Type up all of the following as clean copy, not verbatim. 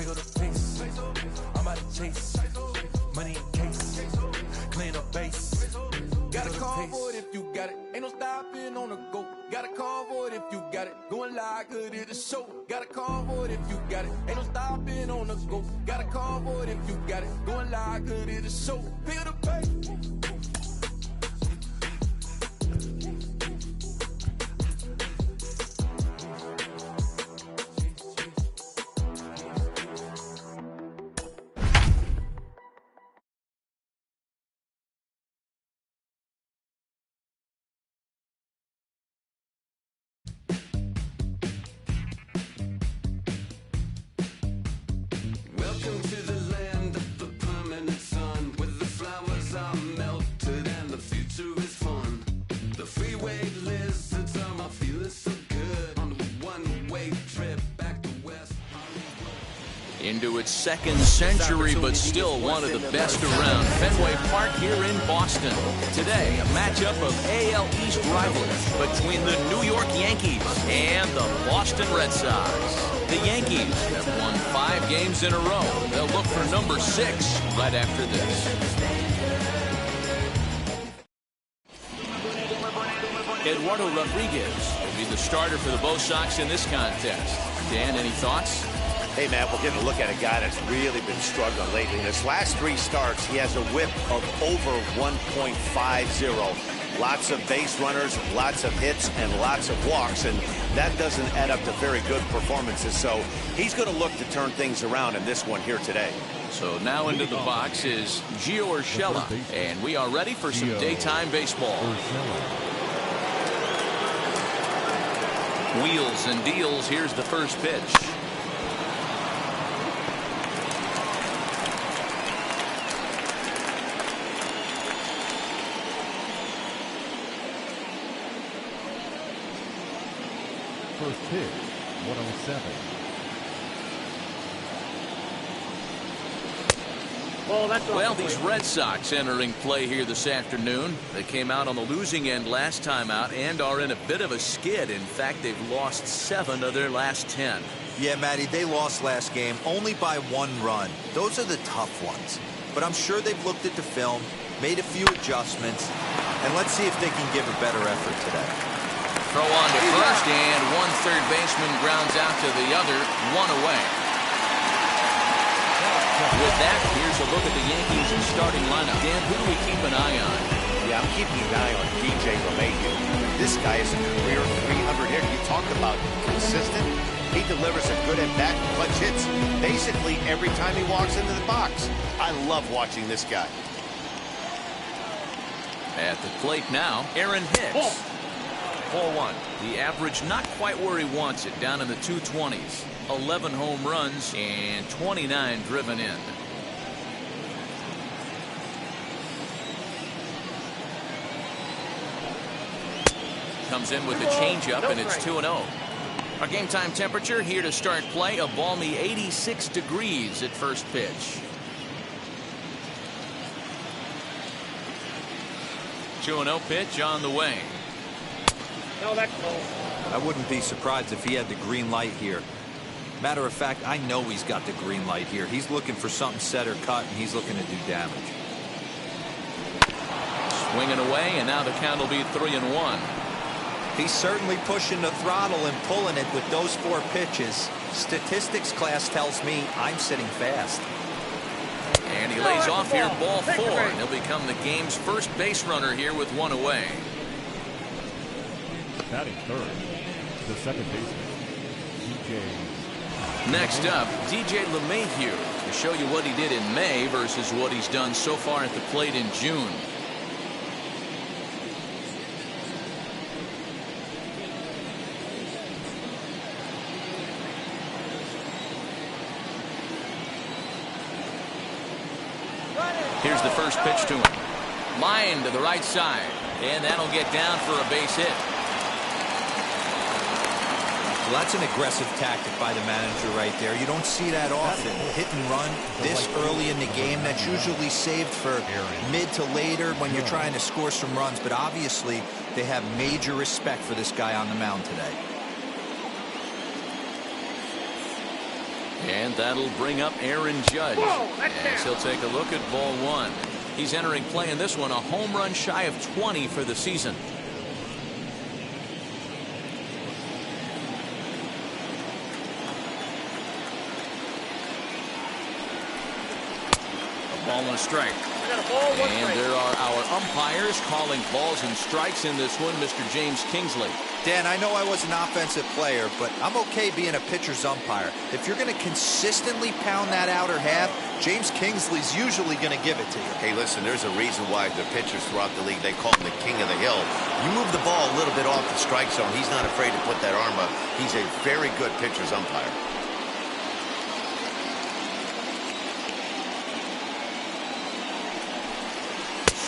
Bigger the pace. I'm out of chase. Money in case. Clean up base. Got a call for it if you got it. Ain't no stopping on the go. Got a call for it if you got it. Going live, good at the show. Got a call for it if you got it. Ain't no stopping on the go. Got a call for it if you got it. Going live, good at the show. Bigger the pace. Welcome to the land of the permanent sun, where the flowers are melted and the future is fun. The freeway lizards are my feeling so good on the one-way trip back to West Hollywood. Into its second century, but still one of the best around. Fenway Park here in Boston. Today, a matchup of AL East rivalry between the New York Yankees and the Boston Red Sox. The Yankees have won 5 games in a row. They'll look for number 6 right after this. Eduardo Rodriguez will be the starter for the Bo Sox in this contest. Dan, any thoughts? Hey, Matt, we're getting a look at a guy that's really been struggling lately. In his last 3 starts, he has a whip of over 1.50. Lots of base runners, lots of hits, and lots of walks, and that doesn't add up to very good performances. So he's going to look to turn things around in this one here today. So now into the box is Gio Urshela, and we are ready for some daytime baseball. Wheels and deals. Here's the first pitch. First pitch, 107. Well, these Red Sox entering play here this afternoon. They came out on the losing end last time out and are in a bit of a skid. In fact, they've lost 7 of their last 10. Yeah, Matty, they lost last game only by 1 run. Those are the tough ones. But I'm sure they've looked at the film, made a few adjustments, and let's see if they can give a better effort today. Throw on to first, and one third baseman grounds out to the other, 1 away. With that, here's a look at the Yankees' starting lineup. Dan, who do we keep an eye on? Yeah, I'm keeping an eye on DJ LeMahieu. This guy is a career 300 hitter. You talked about consistent. He delivers a good at-bat, clutch hits basically every time he walks into the box. I love watching this guy. At the plate now, Aaron Hicks. 4-1. The average not quite where he wants it, down in the 220s. 11 home runs and 29 driven in. Comes in with a changeup, and it's 2-0. Our game time temperature here to start play, a balmy 86 degrees at first pitch. 2-0 pitch on the way. No, that's close. I wouldn't be surprised if he had the green light here. Matter of fact, I know he's got the green light here. He's looking for something set or cut, and he's looking to do damage. Swinging away, and now the count will be 3-1. He's certainly pushing the throttle and pulling it with those 4 pitches. Statistics class tells me I'm sitting fast. And he lays off here, ball 4, and he'll become the game's first base runner here with 1 away. Batting third, the second baseman, DJ. Next up, DJ LeMahieu to show you what he did in May versus what he's done so far at the plate in June. Here's the first pitch to him. Line to the right side, and that'll get down for a base hit. Well, that's an aggressive tactic by the manager right there. You don't see that often. Hit and run this early in the game. That's usually saved for mid to later when you're trying to score some runs. But obviously, they have major respect for this guy on the mound today. And that'll bring up Aaron Judge. As he'll take a look at ball one. He's entering play in this one, a home run shy of 20 for the season. A ball and a strike. And there are our umpires calling balls and strikes in this one, Mr. James Kingsley. Dan, I know I was an offensive player, but I'm okay being a pitcher's umpire. If you're going to consistently pound that outer half, James Kingsley's usually going to give it to you. Hey, listen, there's a reason why the pitchers throughout the league, they call him the king of the hill. You move the ball a little bit off the strike zone, he's not afraid to put that arm up. He's a very good pitcher's umpire.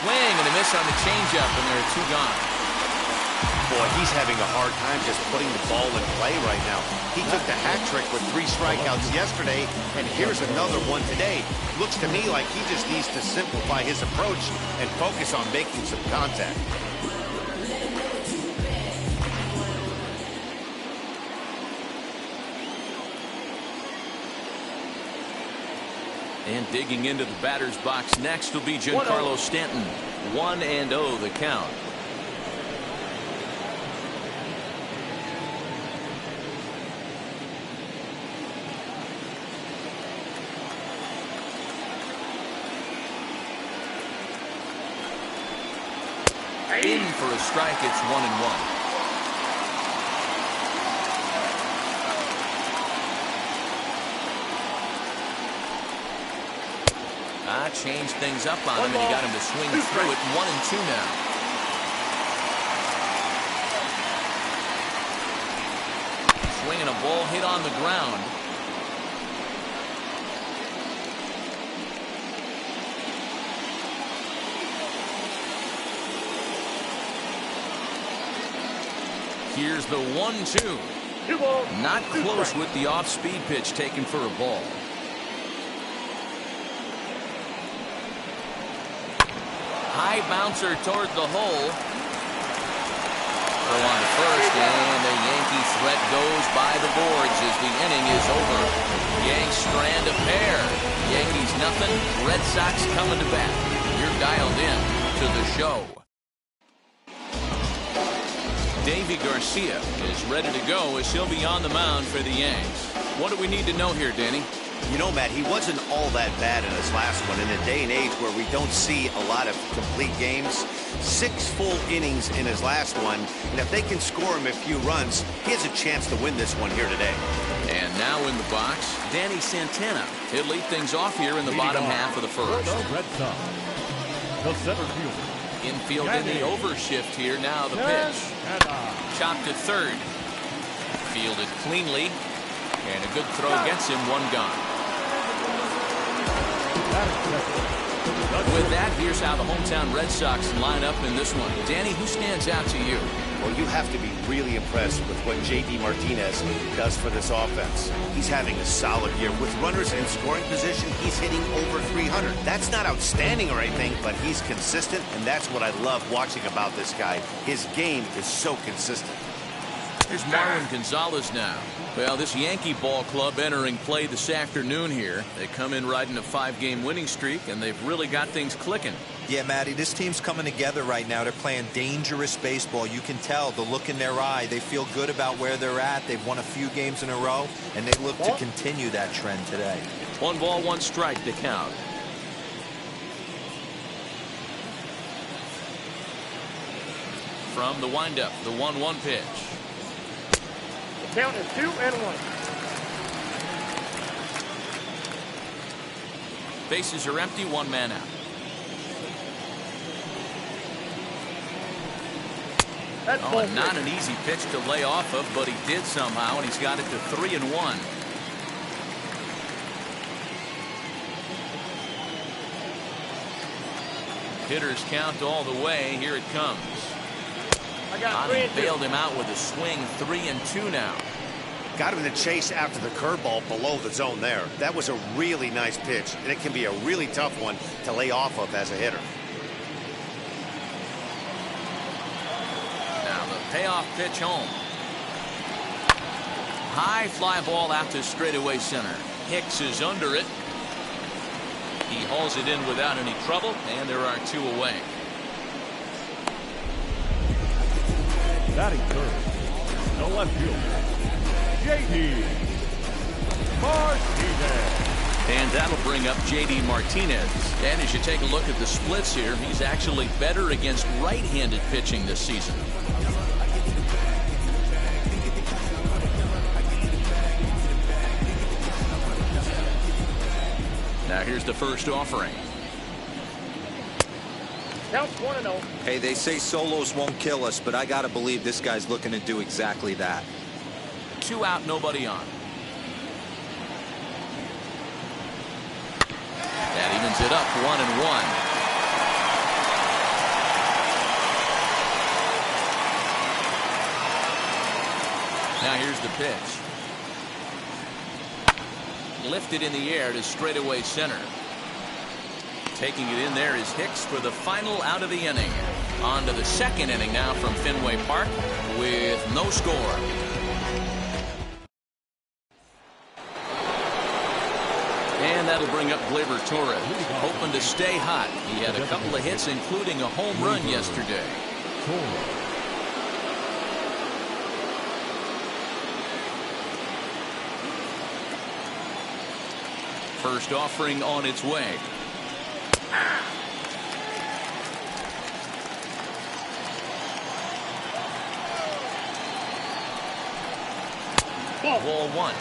Swing and a miss on the changeup, and there are two gone. Boy, he's having a hard time just putting the ball in play right now. He took the hat trick with 3 strikeouts yesterday, and here's another one today. Looks to me like he just needs to simplify his approach and focus on making some contact. And digging into the batter's box next will be Giancarlo Stanton. 1-0 the count. In for a strike, it's 1-1. Changed things up on him, and he got him to swing through it. 1-2 now. Swinging a ball hit on the ground. Here's the 1-2. Not close with the off-speed pitch taken for a ball. High bouncer toward the hole. Throw on to first, and the Yankee threat goes by the boards as the inning is over. Yanks strand a pair. Yankees nothing. Red Sox coming to bat. You're dialed in to the show. Davy Garcia is ready to go as he'll be on the mound for the Yanks. What do we need to know here, Danny? You know, Matt, he wasn't all that bad in his last one. In a day and age where we don't see a lot of complete games, 6 full innings in his last one, and if they can score him a few runs, he has a chance to win this one here today. And now in the box, Danny Santana. He'll lead things off here in the bottom half of the first. Red Sox, the center fielder. Infield in the overshift here. Now the pitch. Chopped to third. Fielded cleanly. And a good throw gets him, 1 gone. With that, here's how the hometown Red Sox line up in this one. Danny, who stands out to you? Well, you have to be really impressed with what J.D. Martinez does for this offense. He's having a solid year. With runners in scoring position, he's hitting over 300. That's not outstanding or anything, but he's consistent, and that's what I love watching about this guy. His game is so consistent. Here's Marwin Gonzalez now. Well, this Yankee ball club entering play this afternoon here. They come in riding a 5-game winning streak, and they've really got things clicking. Yeah, Matty, this team's coming together right now. They're playing dangerous baseball. You can tell the look in their eye. They feel good about where they're at. They've won a few games in a row, and they look to continue that trend today. 1 ball, 1 strike to count. From the windup, the 1-1 pitch. Count is 2-1. Bases are empty, 1 man out. Oh, not an easy pitch to lay off of, but he did somehow, and he's got it to 3-1. Hitters count all the way. Here it comes. He bailed him out with a swing. 3-2 now. Got him to chase after the curveball below the zone there. That was a really nice pitch, and it can be a really tough one to lay off of as a hitter. Now the payoff pitch home. High fly ball out to straightaway center. Hicks is under it. He hauls it in without any trouble, and there are 2 away. Batting third, the left fielder, J.D. Martinez. And that'll bring up J.D. Martinez. And as you take a look at the splits here, he's actually better against right-handed pitching this season. Now here's the first offering. Counts 1-0. Hey, they say solos won't kill us, but I gotta believe this guy's looking to do exactly that. 2 out, nobody on. That evens it up 1-1. Now here's the pitch. Lifted in the air to straightaway center. Taking it in there is Hicks for the final out of the inning. On to the second inning now from Fenway Park with no score. And that'll bring up Gleyber Torres, hoping to stay hot. He had a couple of hits, including a home run yesterday. First offering on its way. Ball 1.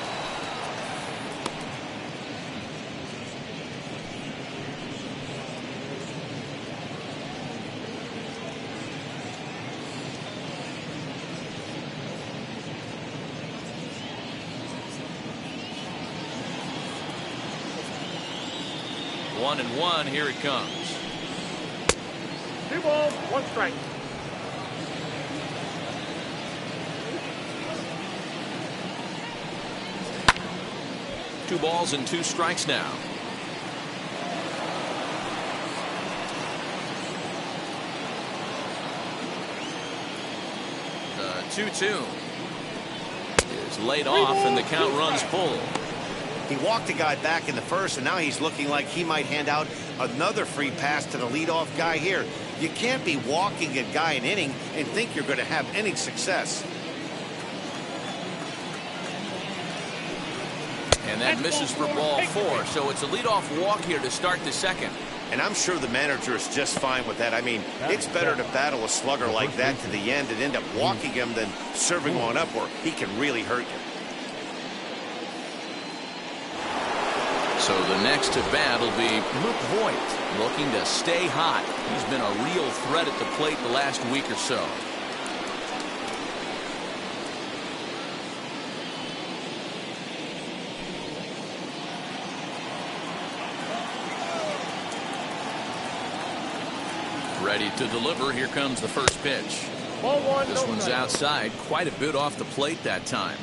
One and one, here it comes. 2 balls, 1 strike. Two balls and 2 strikes now. The 2-2 is laid off and the count runs full. He walked the guy back in the first, and now he's looking like he might hand out another free pass to the leadoff guy here. You can't be walking a guy an inning and think you're going to have any success. And that misses for ball 4, so it's a leadoff walk here to start the second. And I'm sure the manager is just fine with that. I mean, it's better to battle a slugger like that to the end and end up walking him than serving one up where he can really hurt you. So the next to bat will be Luke Voigt, looking to stay hot. He's been a real threat at the plate the last week or so. Ready to deliver. Here comes the first pitch. Ball 1, This no one's strike. outside, quite a bit off the plate that time.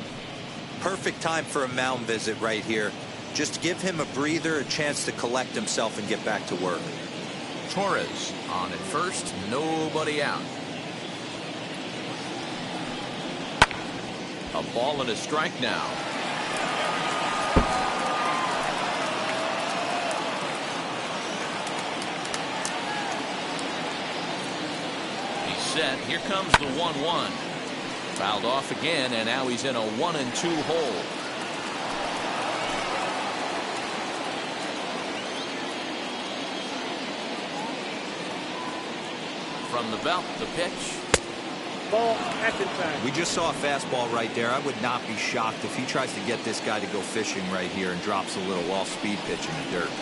Perfect time for a mound visit right here. Just give him a breather, a chance to collect himself and get back to work. Torres on at first, nobody out. A ball and a strike now. He's set. Here comes the 1-1. Fouled off again, and now he's in a 1-2 hole. From the belt, the pitch. Ball, that's inside. We just saw a fastball right there. I would not be shocked if he tries to get this guy to go fishing right here and drops a little off-speed pitch in the dirt.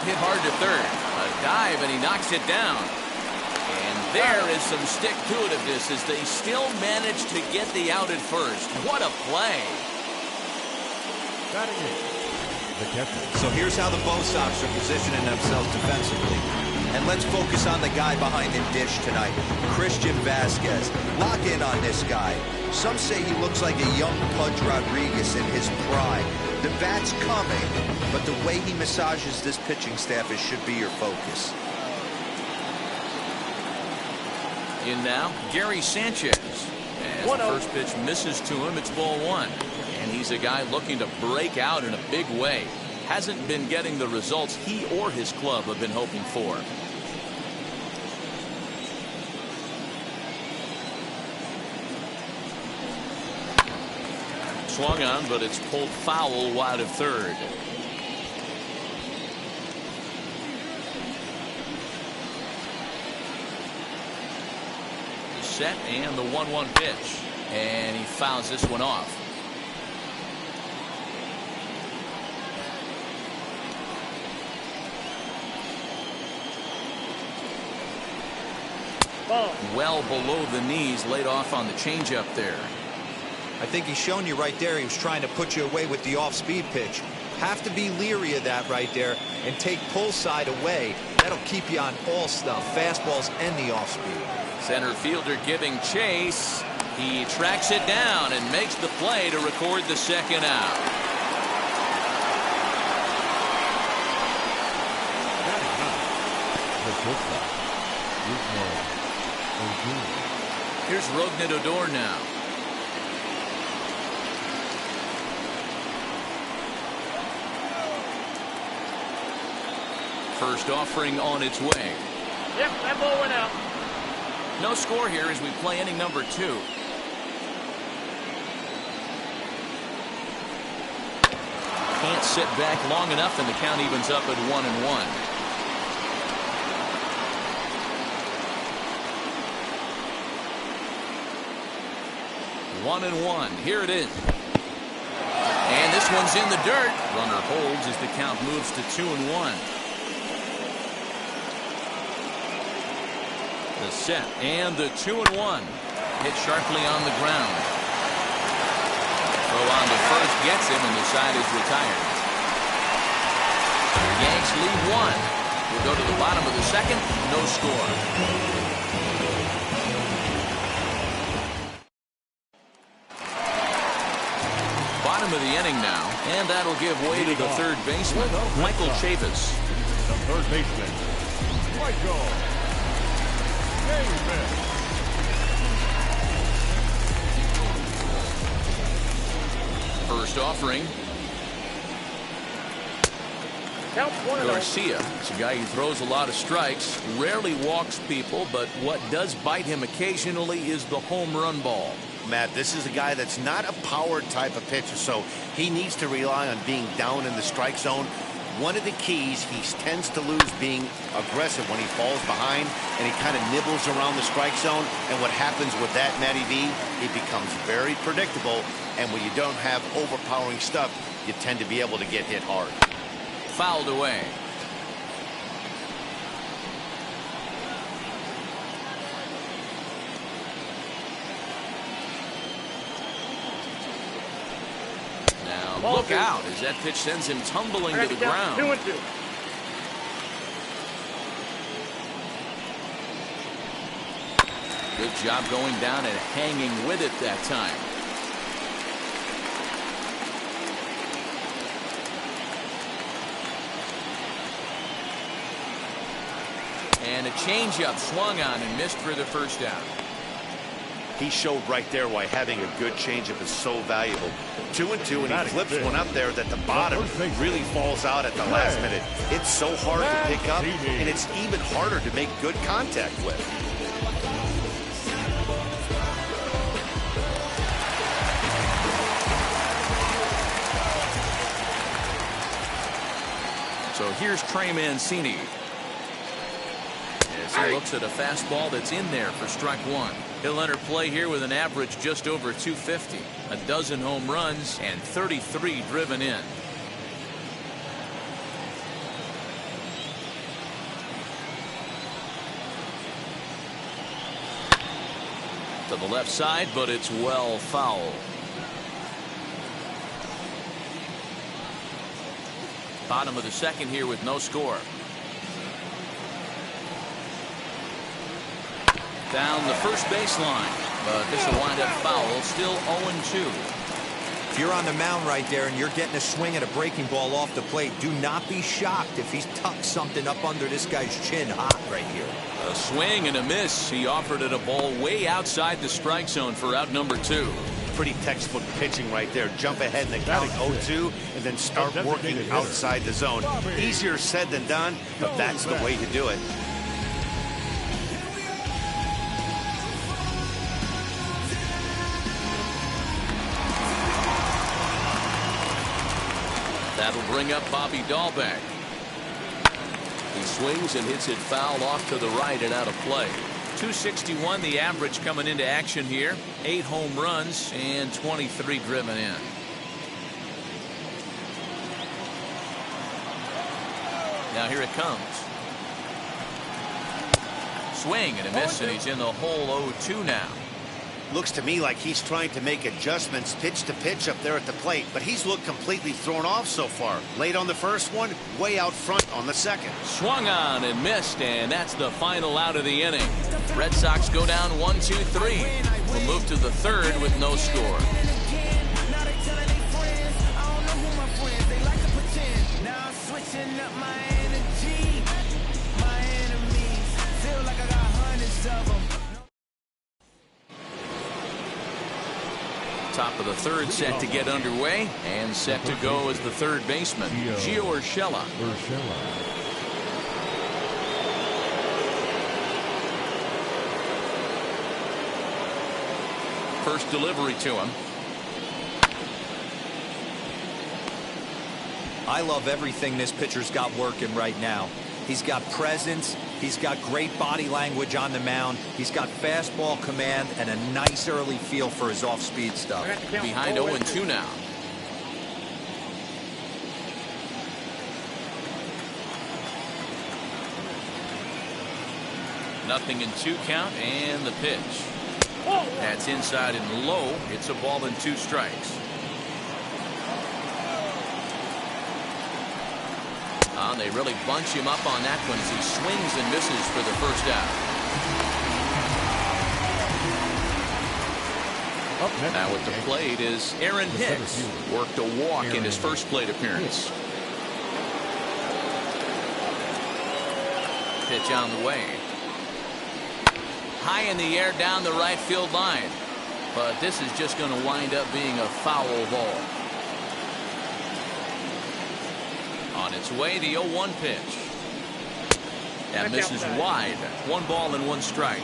Hit hard to third. A dive, and he knocks it down. And there is some stick-to-itiveness as they still manage to get the out at first. What a play. Batting eighth, the catcher. So here's how the Bo Sox are positioning themselves defensively. And let's focus on the guy behind the dish tonight, Christian Vasquez. Lock in on this guy. Some say he looks like a young Pudge Rodriguez in his prime. The bat's coming, but the way he massages this pitching staff should be your focus. In now, Gary Sanchez. As the first pitch misses to him, it's ball 1. And he's a guy looking to break out in a big way. Hasn't been getting the results he or his club have been hoping for. Swung on, but it's pulled foul wide of third. The set and the 1-1 pitch. And he fouls this one off. Well below the knees, laid off on the changeup there. I think he's shown you right there he was trying to put you away with the off-speed pitch. Have to be leery of that right there and take pull side away. That'll keep you on all stuff, fastballs and the off-speed. Center fielder giving chase. He tracks it down and makes the play to record the second out. Here's Rougned Odor now. First offering on its way. Yep, that ball went out. No score here as we play inning number 2. Can't sit back long enough, and the count evens up at 1-1. 1-1. Here it is. And this one's in the dirt. Runner holds as the count moves to 2-1. The set and the 2-1. Hit sharply on the ground. Throw on to first gets him, and the side is retired. The Yanks lead 1. We'll go to the bottom of the second. No score. Bottom of the inning now, and that'll give way to the third baseman, Michael Chavis. The third baseman, Michael Chavis. First offering. Counts 1-0. Garcia is a guy who throws a lot of strikes, rarely walks people, but what does bite him occasionally is the home run ball. Matt, this is a guy that's not a powered type of pitcher, so he needs to rely on being down in the strike zone. One of the keys, he tends to lose being aggressive when he falls behind, and he kind of nibbles around the strike zone. And what happens with that, Matty V, it becomes very predictable, and when you don't have overpowering stuff, you tend to be able to get hit hard. Fouled away. Look out as that pitch sends him tumbling to the ground. 2-2. Good job going down and hanging with it that time. And a changeup swung on and missed for the first out. He showed right there why having a good changeup is so valuable. 2-2, and he flips one up there that the bottom really falls out at the last minute. It's so hard to pick up, and it's even harder to make good contact with. So here's Trey Mancini. As he looks at a fastball that's in there for strike 1. He'll enter play here with an average just over 250, a dozen home runs, and 33 driven in. To the left side, but it's well foul. Bottom of the second here with no score. Down the first baseline, but this will wind up foul. Still 0-2. If you're on the mound right there and you're getting a swing at a breaking ball off the plate, do not be shocked if he's tucked something up under this guy's chin hot right here. A swing and a miss. He offered it a ball way outside the strike zone for out number 2. Pretty textbook pitching right there. Jump ahead in the count 0-2 and then start working outside the zone. Easier said than done, but that's the way to do it. That'll bring up Bobby Dahlbeck. He swings and hits it foul off to the right and out of play. 261 the average coming into action here. 8 home runs and 23 driven in. Now here it comes. Swing and a miss, and he's in the hole 0-2 now. Looks to me like he's trying to make adjustments pitch to pitch up there at the plate, but he's looked completely thrown off so far. Late on the first one, way out front on the second. Swung on and missed, and that's the final out of the inning. Red Sox go down 1-2-3. We'll move to the third with no score. Top of the third set to get underway, and set to go as the third baseman, Gio Urshela. First delivery to him. I love everything this pitcher's got working right now. He's got presence. He's got great body language on the mound. He's got fastball command and a nice early feel for his off-speed stuff. Behind 0-2 now. Nothing in 2 count, and the pitch. That's inside and low. It's a ball and 2 strikes. They really bunch him up on that one as he swings and misses for the first out. Now at the plate is Aaron Hicks. Worked a walk in his first plate appearance. Pitch on the way. High in the air down the right field line. But this is just going to wind up being a foul ball. On its way, the 0-1 pitch. That misses wide. 1 ball and 1 strike.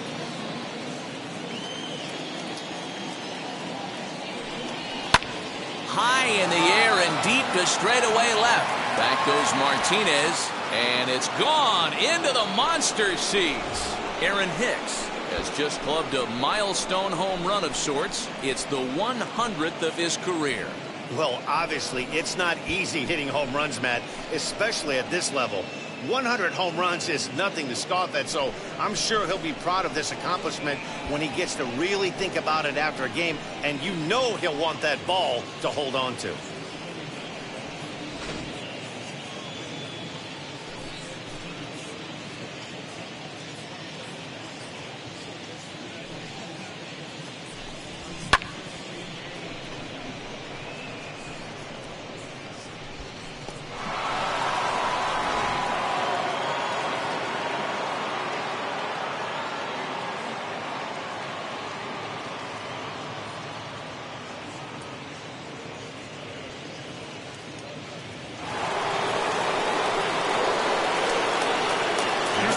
High in the air and deep to straightaway left. Back goes Martinez, and it's gone into the monster seats. Aaron Hicks has just clubbed a milestone home run of sorts. It's the 100th of his career. Well, obviously, it's not easy hitting home runs, Matt, especially at this level. 100 home runs is nothing to scoff at, so I'm sure he'll be proud of this accomplishment when he gets to really think about it after a game, and you know he'll want that ball to hold on to.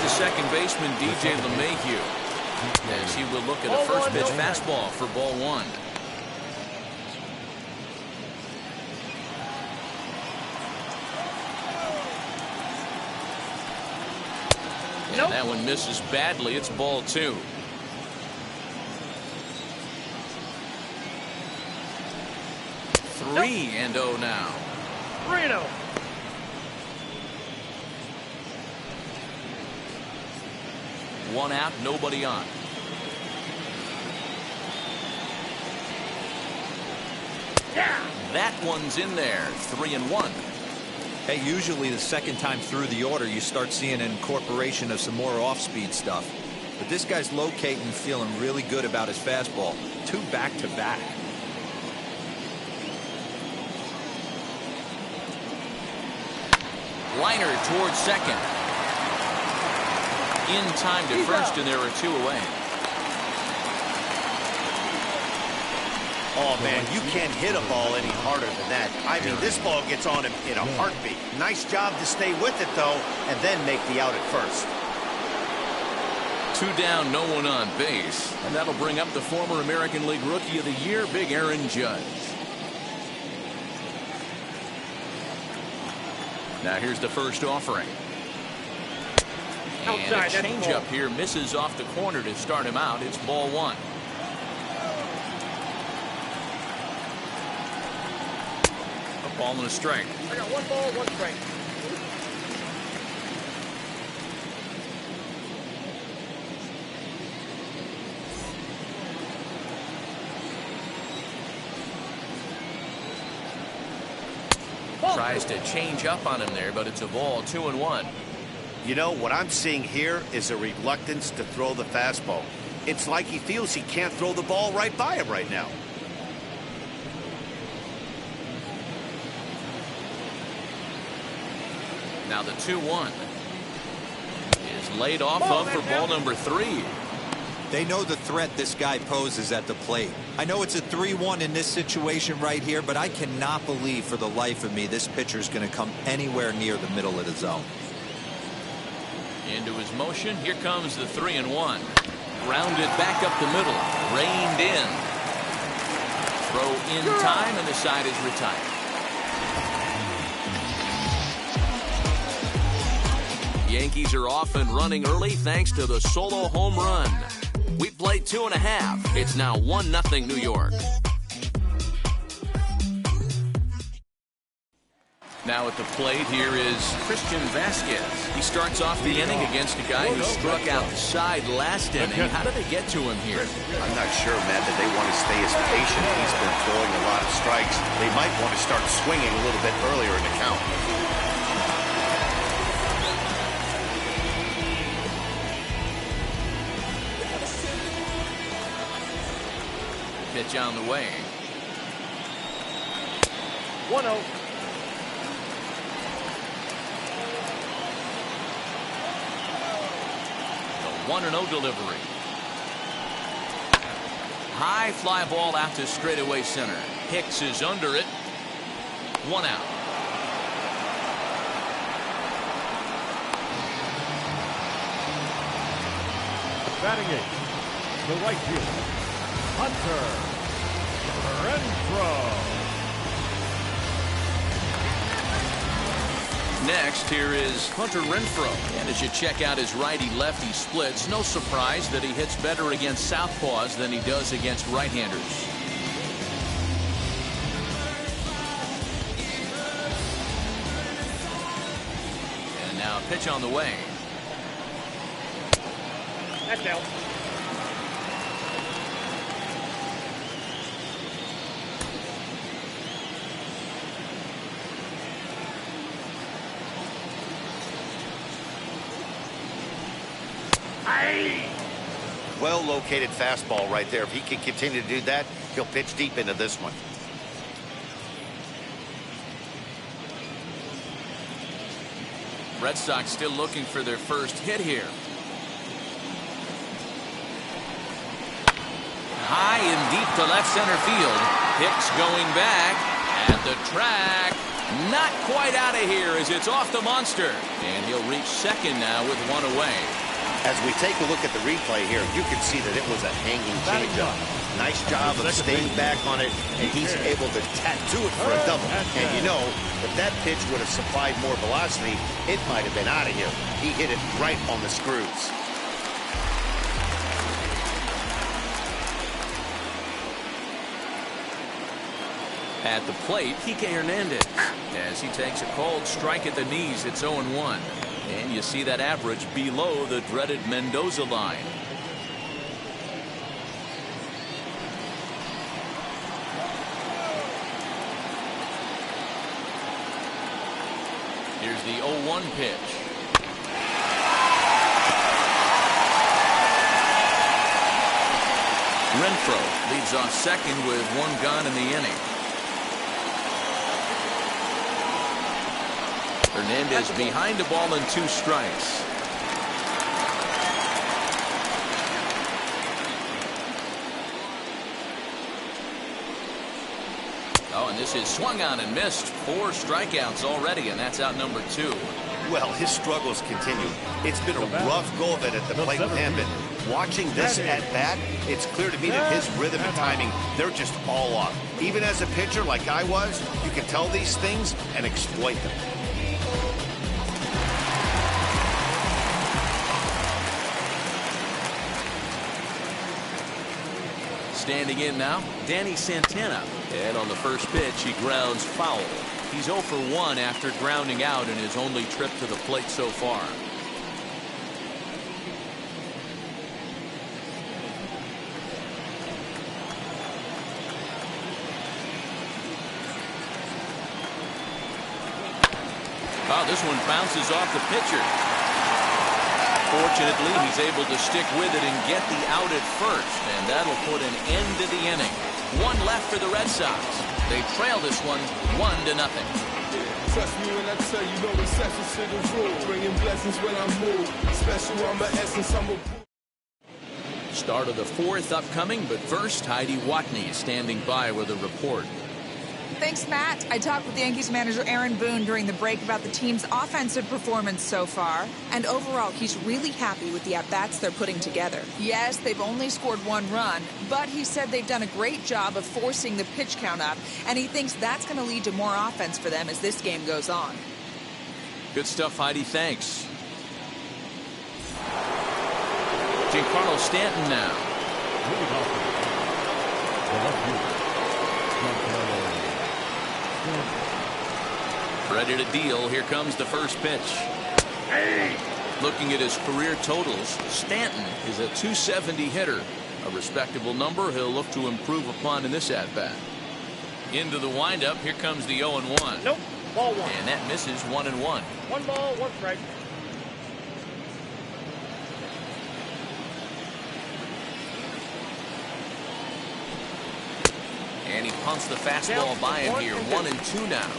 Second baseman DJ LeMahieu as he will look at a first pitch fastball for ball 1. And that one misses badly. It's ball 2. Nope. 3-0 now. 3-0. One out, nobody on. Yeah. That one's in there. 3-1. Hey, usually the second time through the order you start seeing an incorporation of some more off-speed stuff. But this guy's locating, feeling really good about his fastball. 2 back-to-back. Liner towards second. In time to first, and there are 2 away. Oh, man, you can't hit a ball any harder than that. I mean, this ball gets on him in a heartbeat. Nice job to stay with it, though, and then make the out at first. 2 down, no one on base. And that'll bring up the former American League Rookie of the Year, Big Aaron Judge. Now here's the first offering. And a changeup here misses off the corner to start him out. It's ball 1. A ball and a strike. I got 1 ball, 1 strike. Tries to change up on him there, but it's a ball. 2-1. You know, what I'm seeing here is a reluctance to throw the fastball. It's like he feels he can't throw the ball right by him right now. Now the 2-1 is laid off of for ball number 3. They know the threat this guy poses at the plate. I know it's a 3-1 in this situation right here, but I cannot believe for the life of me this pitcher is going to come anywhere near the middle of the zone. Into his motion. Here comes the 3-1. Grounded back up the middle. Reined in. Throw in time, and the side is retired. Yankees are off and running early thanks to the solo home run. We played 2.5. It's now 1-0 New York. Now at the plate, here is Christian Vasquez. He starts off the inning against a guy who struck out the side last inning. How did they get to him here? I'm not sure, Matt, that they want to stay as patient. He's been throwing a lot of strikes. They might want to start swinging a little bit earlier in the count. Pitch on the way. 1-0. The 1-0 delivery. High fly ball out to straightaway center. Hicks is under it. 1 out. Batting eighth, the right fielder, Hunter Renfroe. Next, here is Hunter Renfroe. And as you check out his righty-lefty splits, no surprise that he hits better against southpaws than he does against right-handers. And now a pitch on the way. That's out. Well-located fastball right there. If he can continue to do that, he'll pitch deep into this one. Red Sox still looking for their first hit here. High and deep to left center field. Hicks going back at the track. Not quite out of here as it's off the monster. And he'll reach second now with 1 away. As we take a look at the replay here, you can see that it was a hanging changeup. Nice job of staying back on it, and he's able to tattoo it for a double. And you know, if that pitch would have supplied more velocity, it might have been out of here. He hit it right on the screws. At the plate, Kike Hernandez. As he takes a cold strike at the knees, it's 0-1. And you see that average below the dreaded Mendoza line. Here's the 0-1 pitch. Renfroe leads off second with 1 gone in the inning. Hernandez behind the ball and 2 strikes. Oh, and this is swung on and missed. 4 strikeouts already, and that's out number 2. Well, his struggles continue. It's been a rough go of it at the plate with him, but watching this at-bat, it's clear to me that his rhythm and timing, they're just all off. Even as a pitcher like I was, you can tell these things and exploit them. Standing in now, Danny Santana. And on the first pitch, he grounds foul. He's 0 for 1 after grounding out in his only trip to the plate so far. Oh, this one bounces off the pitcher. Fortunately, he's able to stick with it and get the out at first, and that'll put an end to the inning. 1 left for the Red Sox. They trail this one 1-0. Trust me when I tell you, no exceptions to the rule. Bringing blessings when I move. Special on my essence, I'm a... Start of the 4th upcoming, but first, Heidi Watney standing by with a report. Thanks, Matt. I talked with Yankees manager Aaron Boone during the break about the team's offensive performance so far. And overall, he's really happy with the at-bats they're putting together. Yes, they've only scored 1 run, but he said they've done a great job of forcing the pitch count up, and he thinks that's going to lead to more offense for them as this game goes on. Good stuff, Heidi. Thanks. Giancarlo Stanton now. Ready to deal. Here comes the first pitch. Hey. Looking at his career totals, Stanton is a .270 hitter. A respectable number he'll look to improve upon in this at-bat. Into the windup. Here comes the 0-1. Nope. Ball 1. And that misses 1-1. 1 ball, 1 strike. And he punts the fastball by him here. 1-2 now.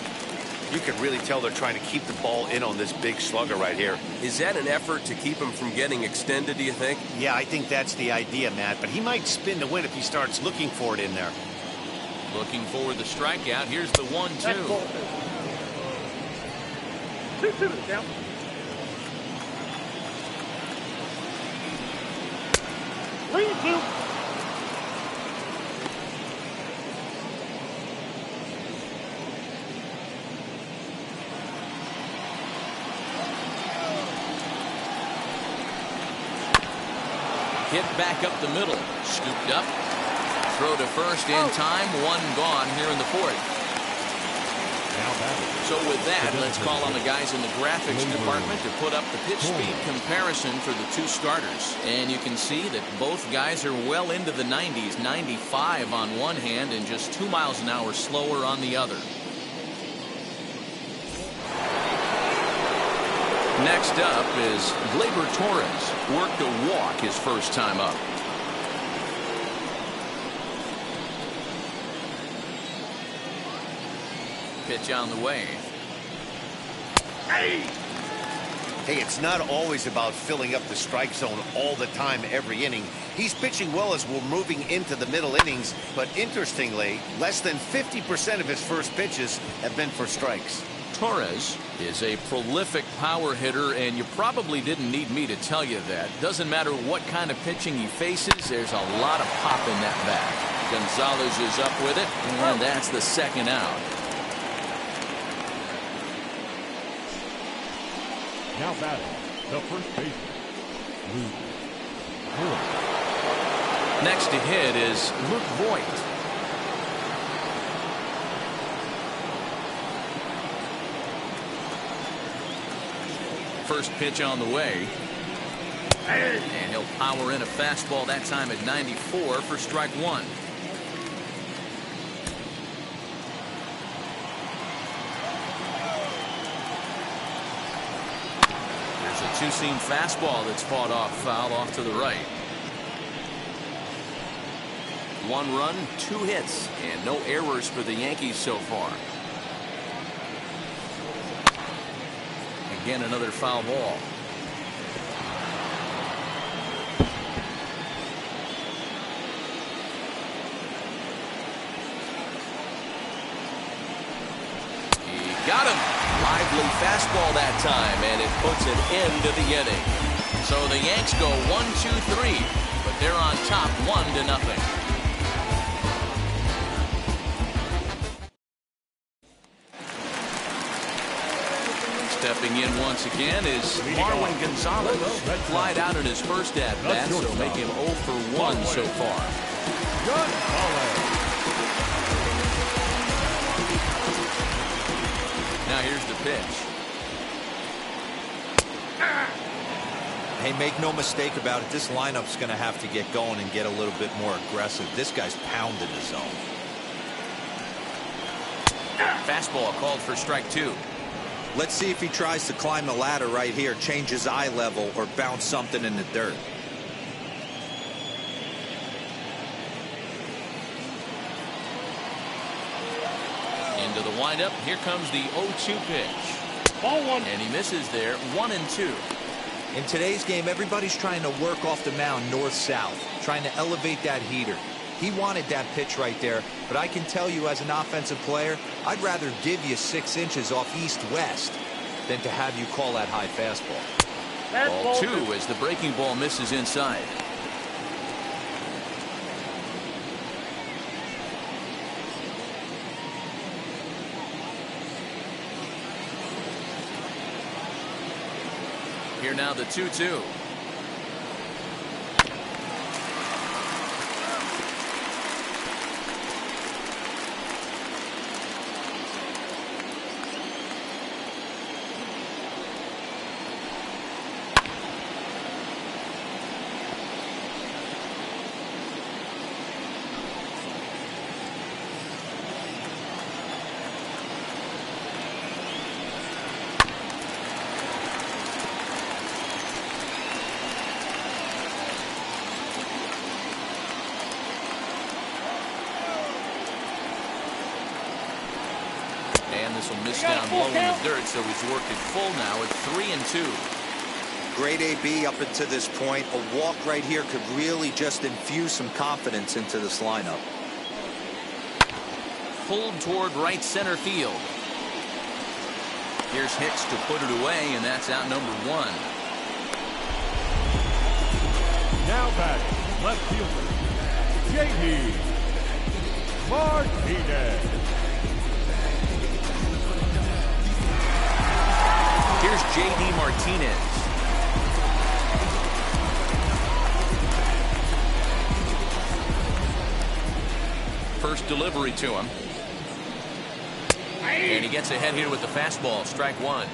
You can really tell they're trying to keep the ball in on this big slugger right here. Is that an effort to keep him from getting extended, do you think? Yeah, I think that's the idea, Matt. But he might spin to win if he starts looking for it in there. Looking for the strikeout. Here's the 1-2. 2-2 down. Lean 2. Hit back up the middle. Scooped up. Throw to first in time. 1 gone here in the 4th. So with that, let's call on the guys in the graphics department to put up the pitch speed comparison for the 2 starters. And you can see that both guys are well into the 90s. 95 on one hand and just 2 miles an hour slower on the other. Next up is Gleyber Torres. Worked a walk his first time up. Pitch on the way. Hey, it's not always about filling up the strike zone all the time every inning. He's pitching well as we're moving into the middle innings, but interestingly, less than 50% of his first pitches have been for strikes. Torres is a prolific power hitter, and you probably didn't need me to tell you that. Doesn't matter what kind of pitching he faces, there's a lot of pop in that bat. Gonzalez is up with it, and that's the 2nd out. Now batting, the first baseman, Luke Voigt. Next to hit is Luke Voigt. First pitch on the way. And he'll power in a fastball that time at 94 for strike 1. There's a 2-seam fastball that's fought off foul off to the right. 1 run, 2 hits, and no errors for the Yankees so far. Again, another foul ball. fastball that time, and it puts an end to the inning. So the Yanks go 1-2-3, but they're on top 1-0. Stepping in once again is Marwin Gonzalez. Flied out in his first at-bat, so make him 0 for 1 so far. Now here's the pitch. Hey, make no mistake about it, this lineup's going to have to get going and get a little bit more aggressive. This guy's pounding the zone. Fastball called for strike 2. Let's see if he tries to climb the ladder right here, change his eye level, or bounce something in the dirt. Into the windup. Here comes the 0-2 pitch. Ball 1. And he misses there. 1-2. In today's game, everybody's trying to work off the mound north-south, trying to elevate that heater. He wanted that pitch right there, but I can tell you as an offensive player, I'd rather give you 6 inches off east-west than to have you call that high fastball. Ball 2 as the breaking ball misses inside. Here now the 2-2. This will miss down low in the dirt, so he's worked it full now at 3-2. Great AB up until this point. A walk right here could really just infuse some confidence into this lineup. Pulled toward right center field. Here's Hicks to put it away, and that's out number 1. Now batting, left fielder, J.D. Martinez. Here's J.D. Martinez. First delivery to him. And he gets ahead here with the fastball, strike 1.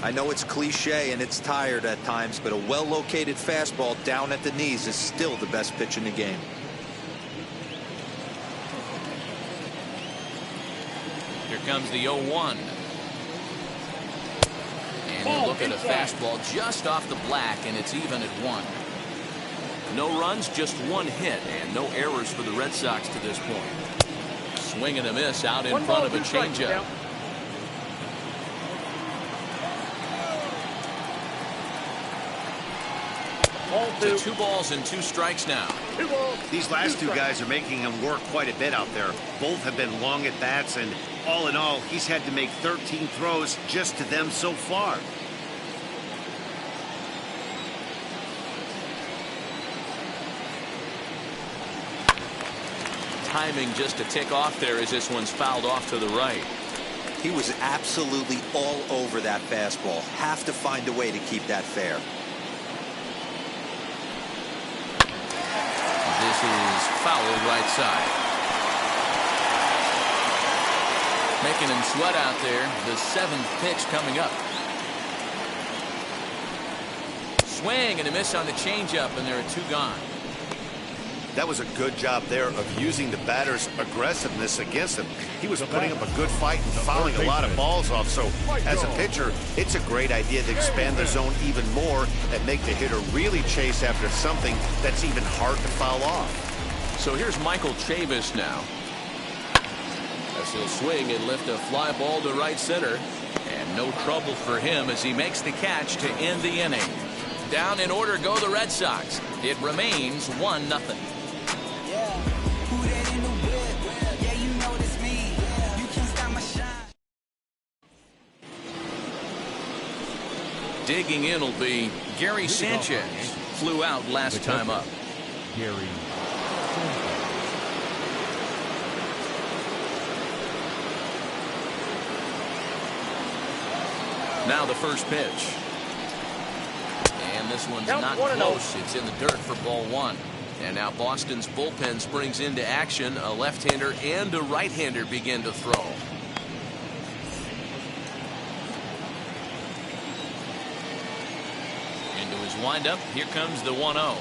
I know it's cliche and it's tired at times, but a well-located fastball down at the knees is still the best pitch in the game. Here comes the 0-1. And you look at a fastball just off the black, and it's even at 1. No runs, just 1 hit, and no errors for the Red Sox to this point. Swing and a miss out in front of a changeup. To 2 balls and 2 strikes now. These last 2 guys are making him work quite a bit out there. Both have been long at bats, and all in all, he's had to make 13 throws just to them so far. Timing just a tick off there as this one's fouled off to the right. He was absolutely all over that fastball. Have to find a way to keep that fair. This is foul right side. Making him sweat out there. The 7th pitch coming up. Swing and a miss on the changeup, and there are 2 gone. That was a good job there of using the batter's aggressiveness against him. He was putting up a good fight and fouling a lot of balls off. So as a pitcher, it's a great idea to expand the zone even more and make the hitter really chase after something that's even hard to foul off. So here's Michael Chavis now. As he'll swing and lift a fly ball to right center. And no trouble for him as he makes the catch to end the inning. Down in order go the Red Sox. It remains 1-0. Digging in will be Gary Sanchez. Flew out last time up. Gary. Now the first pitch. And this one's not close. It's in the dirt for ball one. And now Boston's bullpen springs into action. A left-hander and a right-hander begin to throw. Into his windup. Here comes the 1-0.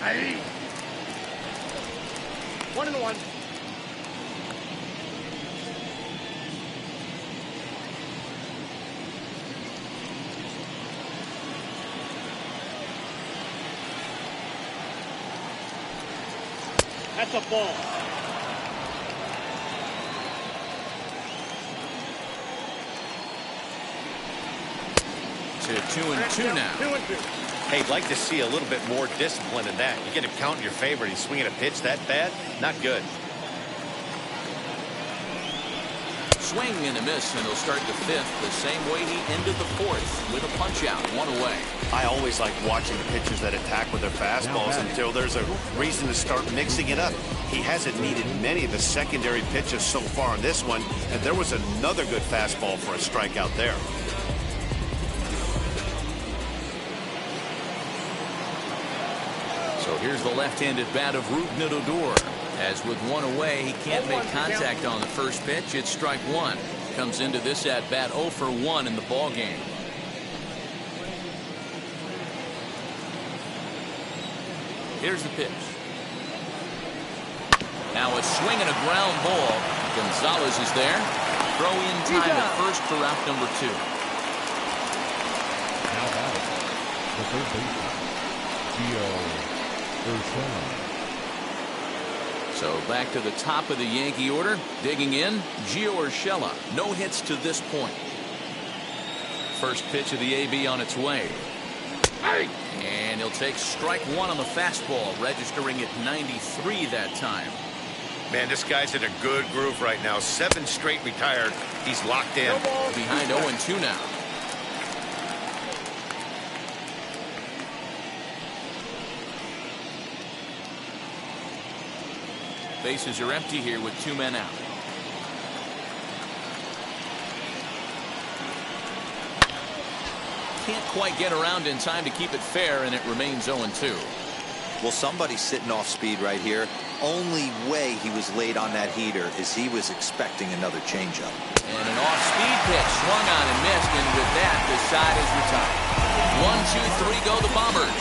Hey. 1-1. That's a ball. To 2-2 now. 2-2. Hey, I'd like to see a little bit more discipline in that. You get him counting your favorite. He's swinging a pitch that bad. Not good. Swing and a miss, and he'll start the fifth the same way he ended the fourth with a punch out, 1 away. I always like watching the pitchers that attack with their fastballs until there's a reason to start mixing it up. He hasn't needed many of the secondary pitches so far in this one, and there was another good fastball for a strikeout there. So here's the left-handed bat of Rougned Odor. As with 1 away, he can't make contact on the first pitch. It's strike 1. Comes into this at bat 0 for 1 in the ball game. Here's the pitch. Now a swing and a ground ball. Gonzalez is there. Throw in time at first for out number 2. Now batting. The third baseman, Gio Urshela. So back to the top of the Yankee order. Digging in, Gio Urshela. No hits to this point. First pitch of the AB on its way. And he'll take strike 1 on the fastball, registering at 93 that time. Man, this guy's in a good groove right now. 7 straight retired. He's locked in. Behind 0-2 now. Bases are empty here with 2 men out. Can't quite get around in time to keep it fair, and it remains 0-2. Well, somebody's sitting off speed right here. Only way he was late on that heater is he was expecting another changeup. And an off-speed pitch swung on and missed, and with that, the side is retired. 1, 2, 3 go the Bombers,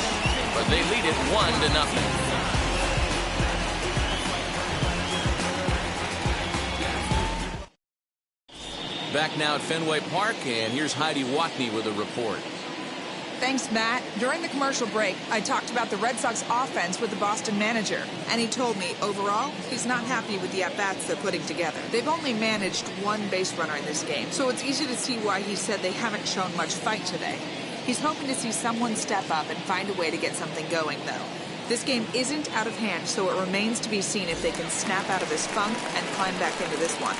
but they lead it 1-0. Back now at Fenway Park, and here's Heidi Watney with a report. Thanks, Matt. During the commercial break, I talked about the Red Sox offense with the Boston manager, and he told me, overall, he's not happy with the at-bats they're putting together. They've only managed 1 base runner in this game, so it's easy to see why he said they haven't shown much fight today. He's hoping to see someone step up and find a way to get something going, though. This game isn't out of hand, so it remains to be seen if they can snap out of this funk and climb back into this one.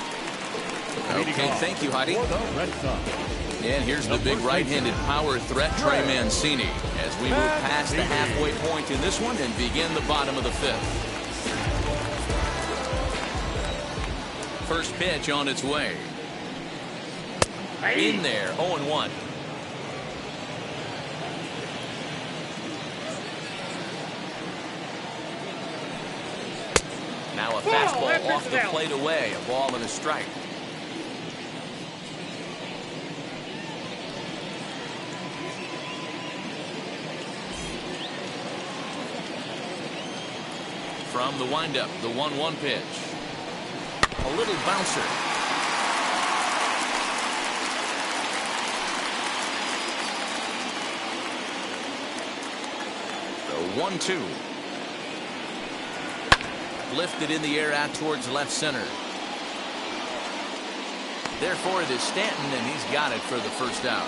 Okay, thank you, Heidi. And here's the big right-handed power threat, Trey Mancini, as we move past the halfway point in this one and begin the bottom of the 5th. First pitch on its way. In there, 0-1. Now a fastball off the plate away, a ball and a strike. From the windup, the 1-1 pitch. A little bouncer. The 1-2. Lifted in the air out towards left center. Therefore, it is Stanton, and he's got it for the first out.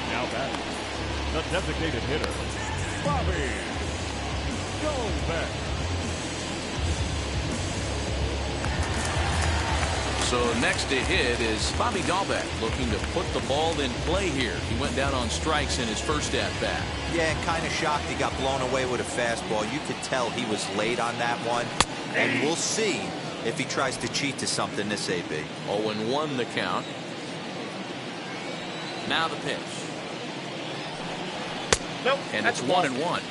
Now batting, the designated hitter, Bobby Goldbeck. So next to hit is Bobby Dahlbeck, looking to put the ball in play here. He went down on strikes in his first at-bat. Yeah, and kind of shocked he got blown away with a fastball. You could tell he was late on that one. And we'll see if he tries to cheat to something this AB. 0-1 the count. Now the pitch. Nope. And it's 1-1.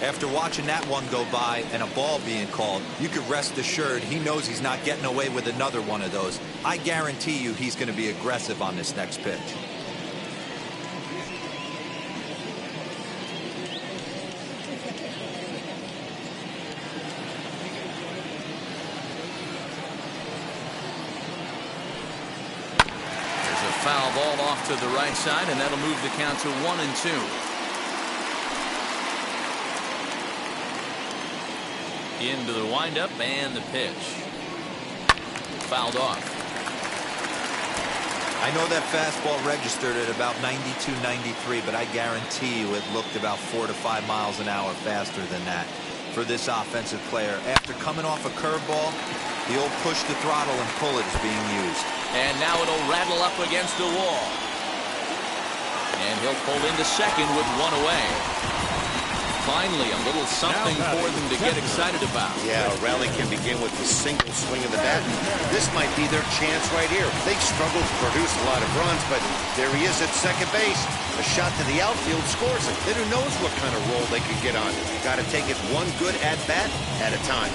After watching that one go by and a ball being called, you could rest assured he knows he's not getting away with another one of those. I guarantee you he's going to be aggressive on this next pitch. There's a foul ball off to the right side, and that'll move the count to 1-2. Into the windup and the pitch. Fouled off. I know that fastball registered at about 92, 93, but I guarantee you it looked about 4 to 5 miles an hour faster than that for this offensive player. After coming off a curveball, the old push the throttle and pull it is being used. And now it'll rattle up against the wall. And he'll pull into second with one away. Finally, a little something for them to get excited about. Yeah, a rally can begin with the single swing of the bat. This might be their chance right here. They struggled to produce a lot of runs, but there he is at second base. A shot to the outfield scores it. Then who knows what kind of roll they could get on. Got to take it one good at-bat at a time.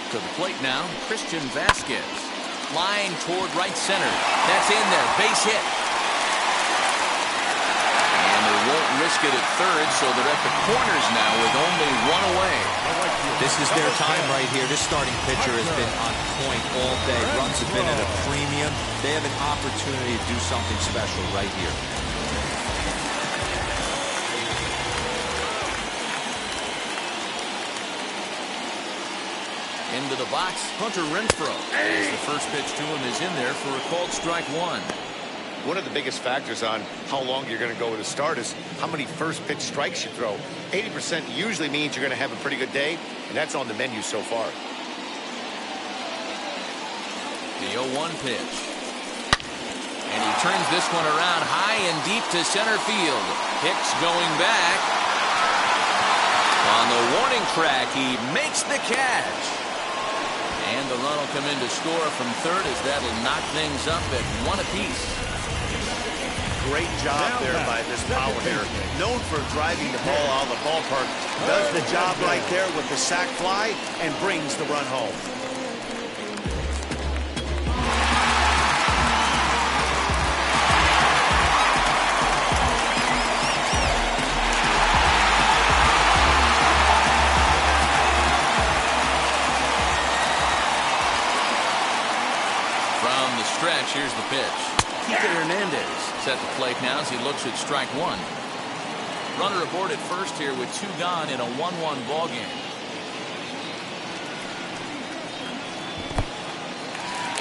To the plate now, Christian Vasquez. Flying toward right center. That's in there. Base hit. And they won't risk it at third, so they're at the corners now with only one away. This is their time right here. This starting pitcher has been on point all day. Runs have been at a premium. They have an opportunity to do something special right here. Into the box, Hunter Renfroe. As the first pitch to him is in there for a called strike one. One of the biggest factors on how long you're going to go with a start is how many first pitch strikes you throw. 80% usually means you're going to have a pretty good day, and that's on the menu so far. The 0-1 pitch. And he turns this one around high and deep to center field. Hicks going back. On the warning track, he makes the catch. And the run will come in to score from third as that'll knock things up at one apiece. Great job there by this power hitter. Known for driving the ball out of the ballpark. Does the job right there with the sac fly and brings the run home. Stretch, here's the pitch. Kike Hernandez is at the plate now as he looks at strike one. Runner aboard at first here with two gone in a 1-1 ball game.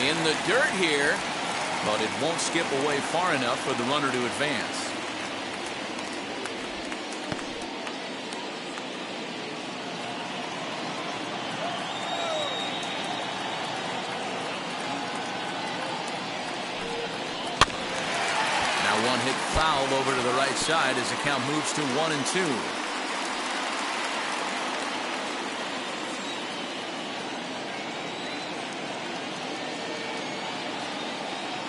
In the dirt here, but it won't skip away far enough for the runner to advance. One hit foul over to the right side as the count moves to 1-2.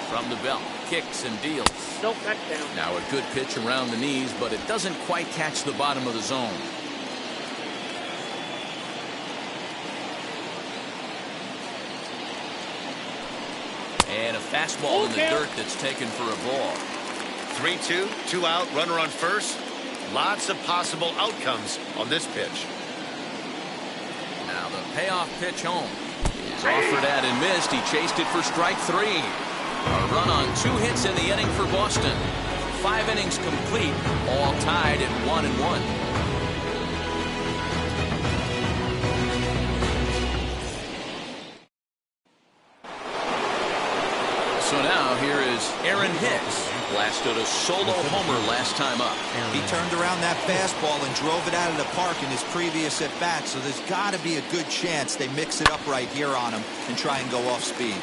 From the belt, kicks and deals. Nope, that's down. Now a good pitch around the knees, but it doesn't quite catch the bottom of the zone. And a fastball in the dirt that's taken for a ball. 3-2, 2 out, runner on first. Lots of possible outcomes on this pitch. Now the payoff pitch home is offered at and missed. He chased it for strike three. A run on 2 hits in the inning for Boston. 5 innings complete, all tied at 1-1. So now here is Aaron Hicks. Blasted a solo homer last time up. He turned around that fastball and drove it out of the park in his previous at-bat, so there's got to be a good chance they mix it up right here on him and try and go off speed.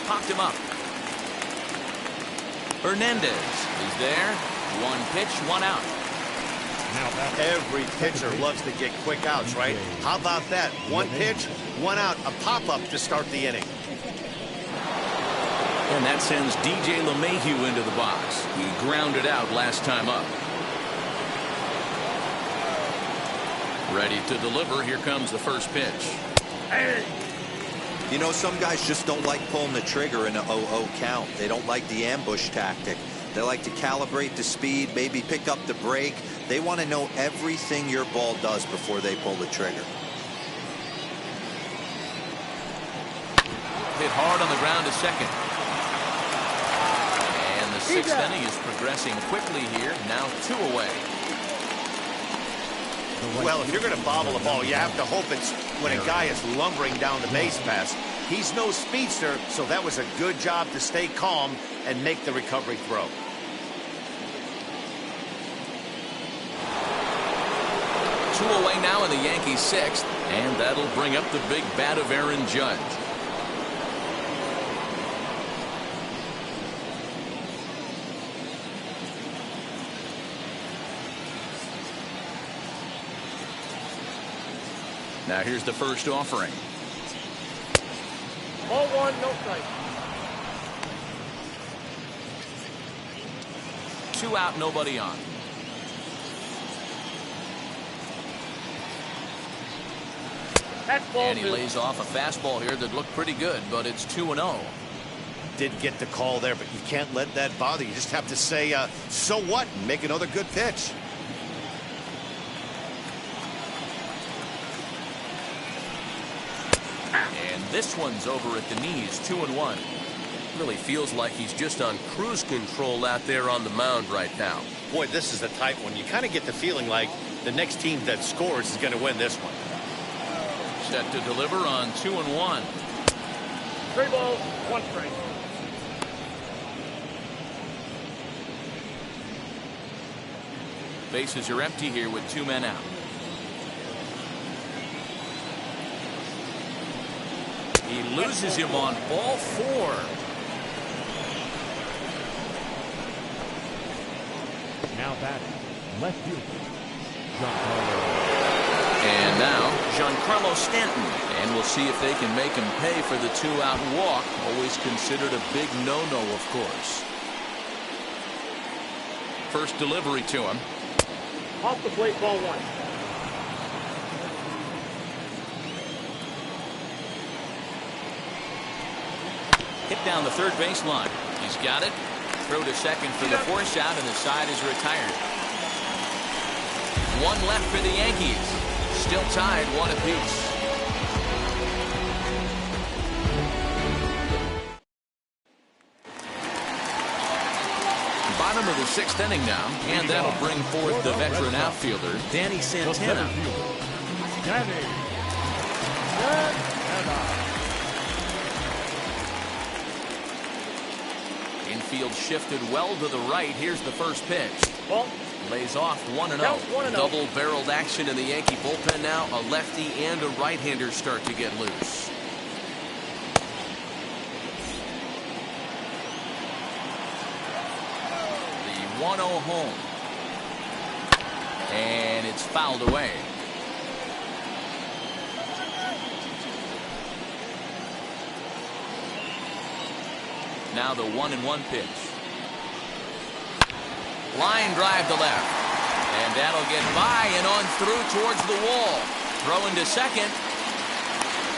Popped him up. Hernandez is there. One pitch, one out. Every pitcher loves to get quick outs, right? How about that? One pitch, one out, a pop-up to start the inning. And that sends DJ LeMahieu into the box. He grounded out last time up. Ready to deliver. Here comes the first pitch. You know, some guys just don't like pulling the trigger in a 0-0 count. They don't like the ambush tactic. They like to calibrate the speed, maybe pick up the brake. They want to know everything your ball does before they pull the trigger. Hit hard on the ground to second. And the sixth inning is progressing quickly here. Now 2 away. Well, if you're going to bobble a ball, you have to hope it's when a guy is lumbering down the base pass. He's no speedster, so that was a good job to stay calm and make the recovery throw. Two away now in the Yankees' sixth, and that'll bring up the big bat of Aaron Judge. Now here's the first offering. Ball one, no strike. 2 out, nobody on. That's ball And he two. lays off a fastball here that looked pretty good, but it's 2-0. Did get the call there, but you can't let that bother you. Just have to say, so what, and make another good pitch. And this one's over at the knees, 2-1. Really feels like he's just on cruise control out there on the mound right now. Boy, this is a tight one. You kind of get the feeling like the next team that scores is going to win this one. Set to deliver on 2-1. 3 balls, 1 strike. Bases are empty here with 2 men out. He loses him on ball 4. Now batting, left fielder, And now Giancarlo Stanton, and we'll see if they can make him pay for the 2-out walk. Always considered a big no-no, of course. First delivery to him. Off the plate, ball 1. Hit down the third baseline. He's got it. Throw to second for the force out, and the side is retired. 1 left for the Yankees. Still tied 1 apiece. Bottom of the 6th inning now, and that'll bring forth the veteran outfielder, Danny Santana. Infield shifted well to the right. Here's the first pitch. Lays off 1-0. Double-barreled action in the Yankee bullpen now. A lefty and a right-hander start to get loose. The 1-0 home. And it's fouled away. Now the 1-1 pitch. Line drive to left. And that'll get by and on through towards the wall. Throwing to second.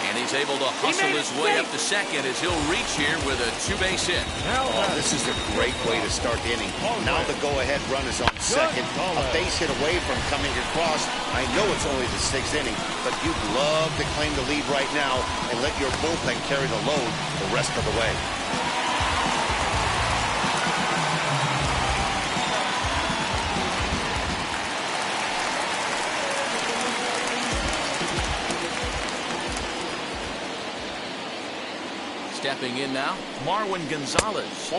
And he's able to hustle his way up to second as he'll reach here with a 2-base hit. Oh, this is a great way to start the inning. Now the go-ahead run is on second. A base hit away from coming across. I know it's only the 6th inning, but you'd love to claim the lead right now and let your bullpen carry the load the rest of the way. Stepping in now, Marwin Gonzalez.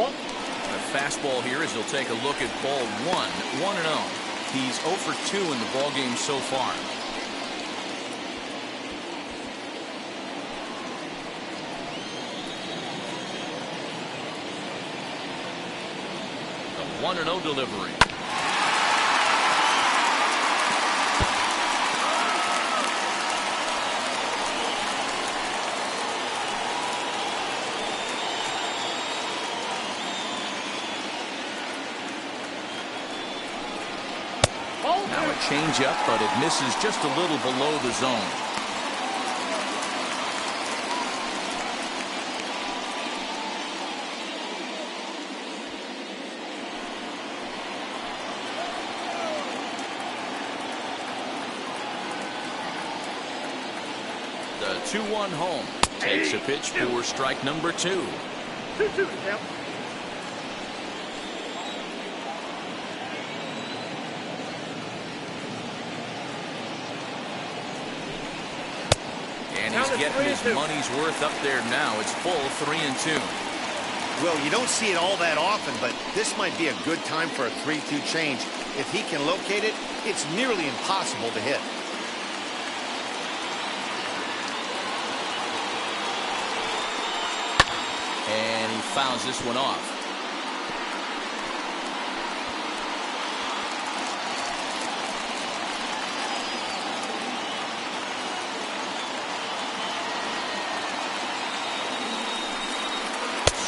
A fastball here as he'll take a look at ball 1, 1-0. He's 0 for 2 in the ballgame so far. The 1-0 delivery. Now a changeup, but it misses just a little below the zone. The 2-1 home. Takes a pitch for strike number 2. 2-2, Tim. And he's getting his money's worth up there now. It's full 3-2. Well, you don't see it all that often, but this might be a good time for a 3-2 change. If he can locate it, it's nearly impossible to hit. And he fouls this one off.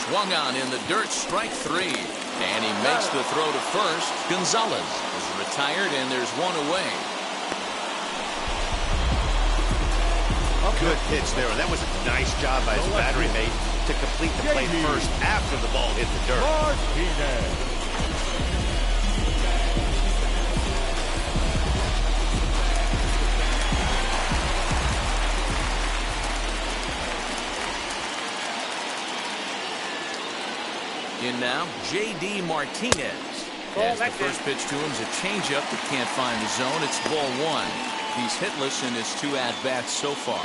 Swung on in the dirt, strike 3. And he makes the throw to first. Gonzalez is retired, and there's one away. Good pitch there, and that was a nice job by his battery mate to complete the play first after the ball hit the dirt. In now, J.D. Martinez. As the first pitch to him is a changeup that can't find the zone. It's ball 1. He's hitless in his 2 at-bats so far.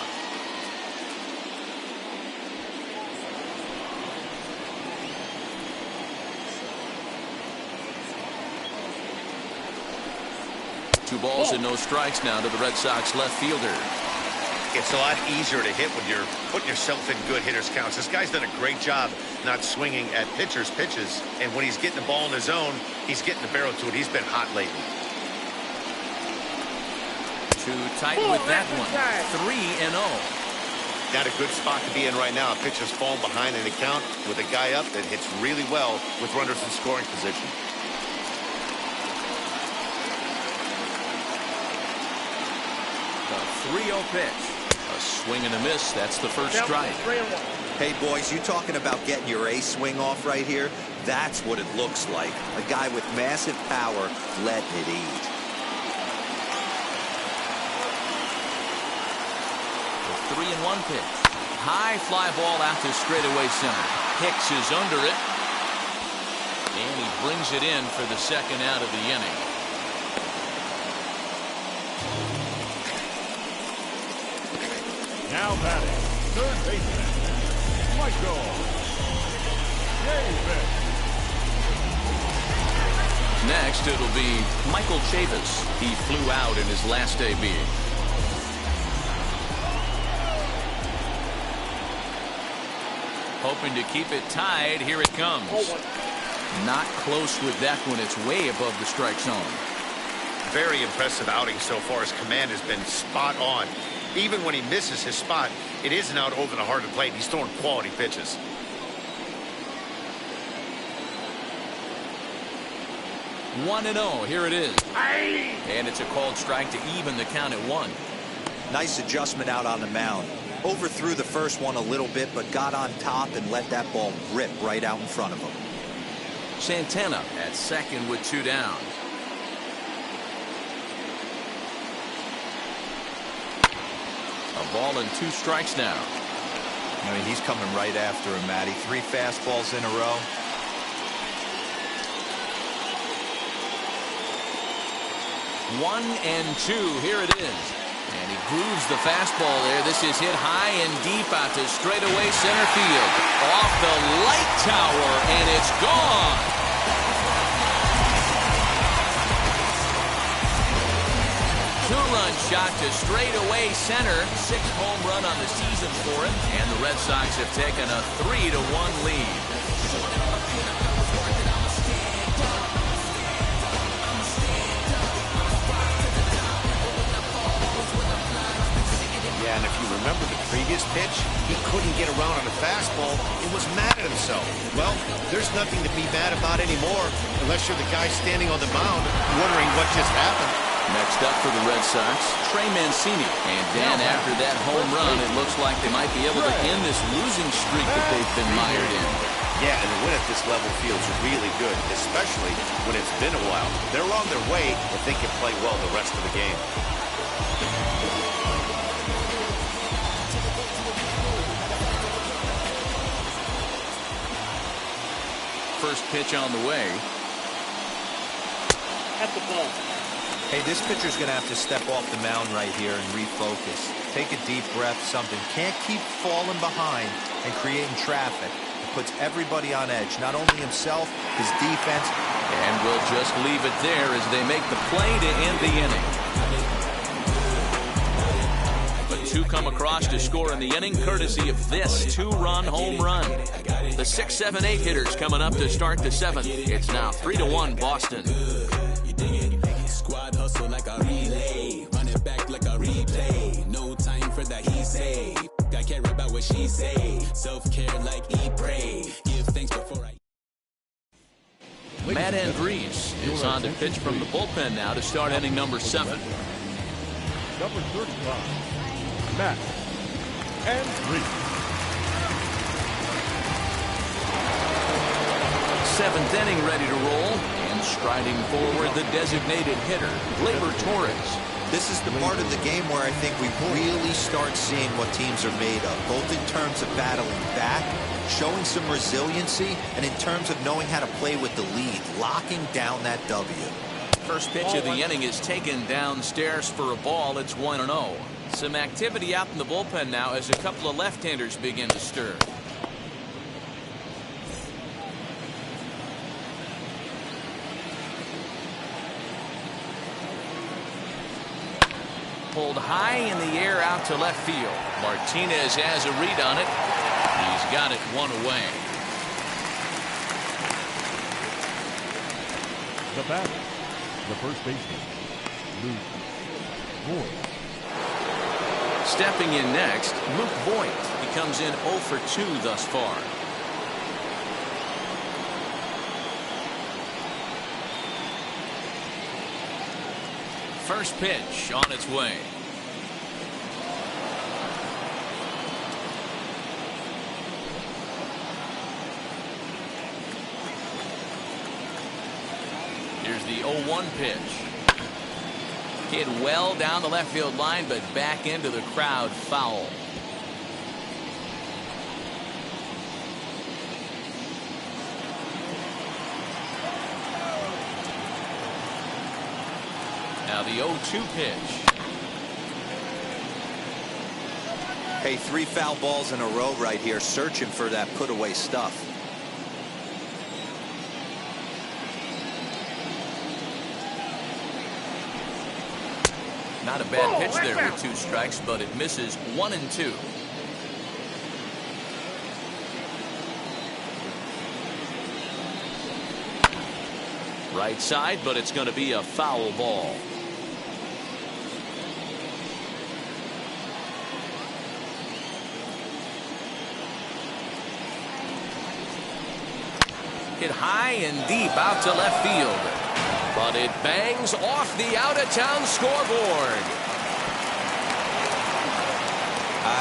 Two balls and no strikes now to the Red Sox left fielder. It's a lot easier to hit when you're putting yourself in good hitters' counts. This guy's done a great job not swinging at pitchers' pitches. And when he's getting the ball in the zone, he's getting the barrel to it. He's been hot lately. Too tight with that one. 3-0. Not a good spot to be in right now. A pitcher's falling behind in the count with a guy up that hits really well with runners in scoring position. The 3-0 pitch. A swing and a miss. That's the first strike. Hey, boys, you talking about getting your A swing off right here? That's what it looks like. A guy with massive power letting it eat. The 3-1 pitch. High fly ball out to straightaway center. Hicks is under it. And he brings it in for the second out of the inning. Now batting, third baseman, Michael Chavis. Next, it'll be Michael Chavis. He flew out in his last AB. Hoping to keep it tied. Here it comes. Not close with that one. It's way above the strike zone. Very impressive outing so far. His command has been spot on. Even when he misses his spot, it isn't out over the heart of the plate. He's throwing quality pitches. One and 0. Here it is. And it's a called strike to even the count at 1. Nice adjustment out on the mound. Overthrew the first one a little bit, but got on top and let that ball rip right out in front of him. Santana at second with 2 down. A ball and 2 strikes now. I mean, he's coming right after him, Matty. 3 fastballs in a row. One and 2. Here it is. And he grooves the fastball there. This is hit high and deep out to straightaway center field. Off the light tower, and it's gone. Two-run shot to straightaway center. 6th home run on the season for him. And the Red Sox have taken a 3-1 lead. Yeah, and if you remember the previous pitch, he couldn't get around on a fastball and was mad at himself. Well, there's nothing to be mad about anymore unless you're the guy standing on the mound wondering what just happened. Next up for the Red Sox, Trey Mancini. And Dan, after that home run, it looks like they might be able to end this losing streak that they've been mired in. Yeah, and the win at this level feels really good, especially when it's been a while. They're on their way if they can play well the rest of the game. First pitch on the way. At the ball. Hey, this pitcher's going to have to step off the mound right here and refocus. Take a deep breath, something. Can't keep falling behind and creating traffic. It puts everybody on edge, not only himself, his defense. And we'll just leave it there as they make the play to end the inning. But two come across to score in the inning, courtesy of this two-run home run. The 6, 7, 8 hitters coming up to start the 7th. It's now 3-1 Boston. Squad hustle like a relay, run it back like a replay. No time for that he say. I care about what she say. Self-care like eat, pray. Give thanks before I. Matt Andrees is on to pitch from the bullpen now to start inning number 7. Number 35, Matt Andrees. 7th inning ready to roll. And striding forward, the designated hitter, Gleyber Torres. This is the part of the game where I think we really start seeing what teams are made of, both in terms of battling back, showing some resiliency, and in terms of knowing how to play with the lead, locking down that W. First pitch of the inning is taken downstairs for a ball. It's 1-0. Some activity out in the bullpen now as a couple of left-handers begin to stir. Pulled high in the air out to left field. Martinez has a read on it. He's got it one away. The batter, the first baseman, Luke Voigt. Stepping in next, Luke Voigt. He comes in 0 for 2 thus far. First pitch on its way. Here's the 0-1 pitch. Hit well down the left field line, but back into the crowd, foul. Now the 0-2 pitch. Hey, 3 foul balls in a row right here, searching for that put-away stuff. Not a bad pitch there with 2 strikes, but it misses 1 and 2. Right side, but it's going to be a foul ball. Hit high and deep out to left field. But it bangs off the out-of-town scoreboard.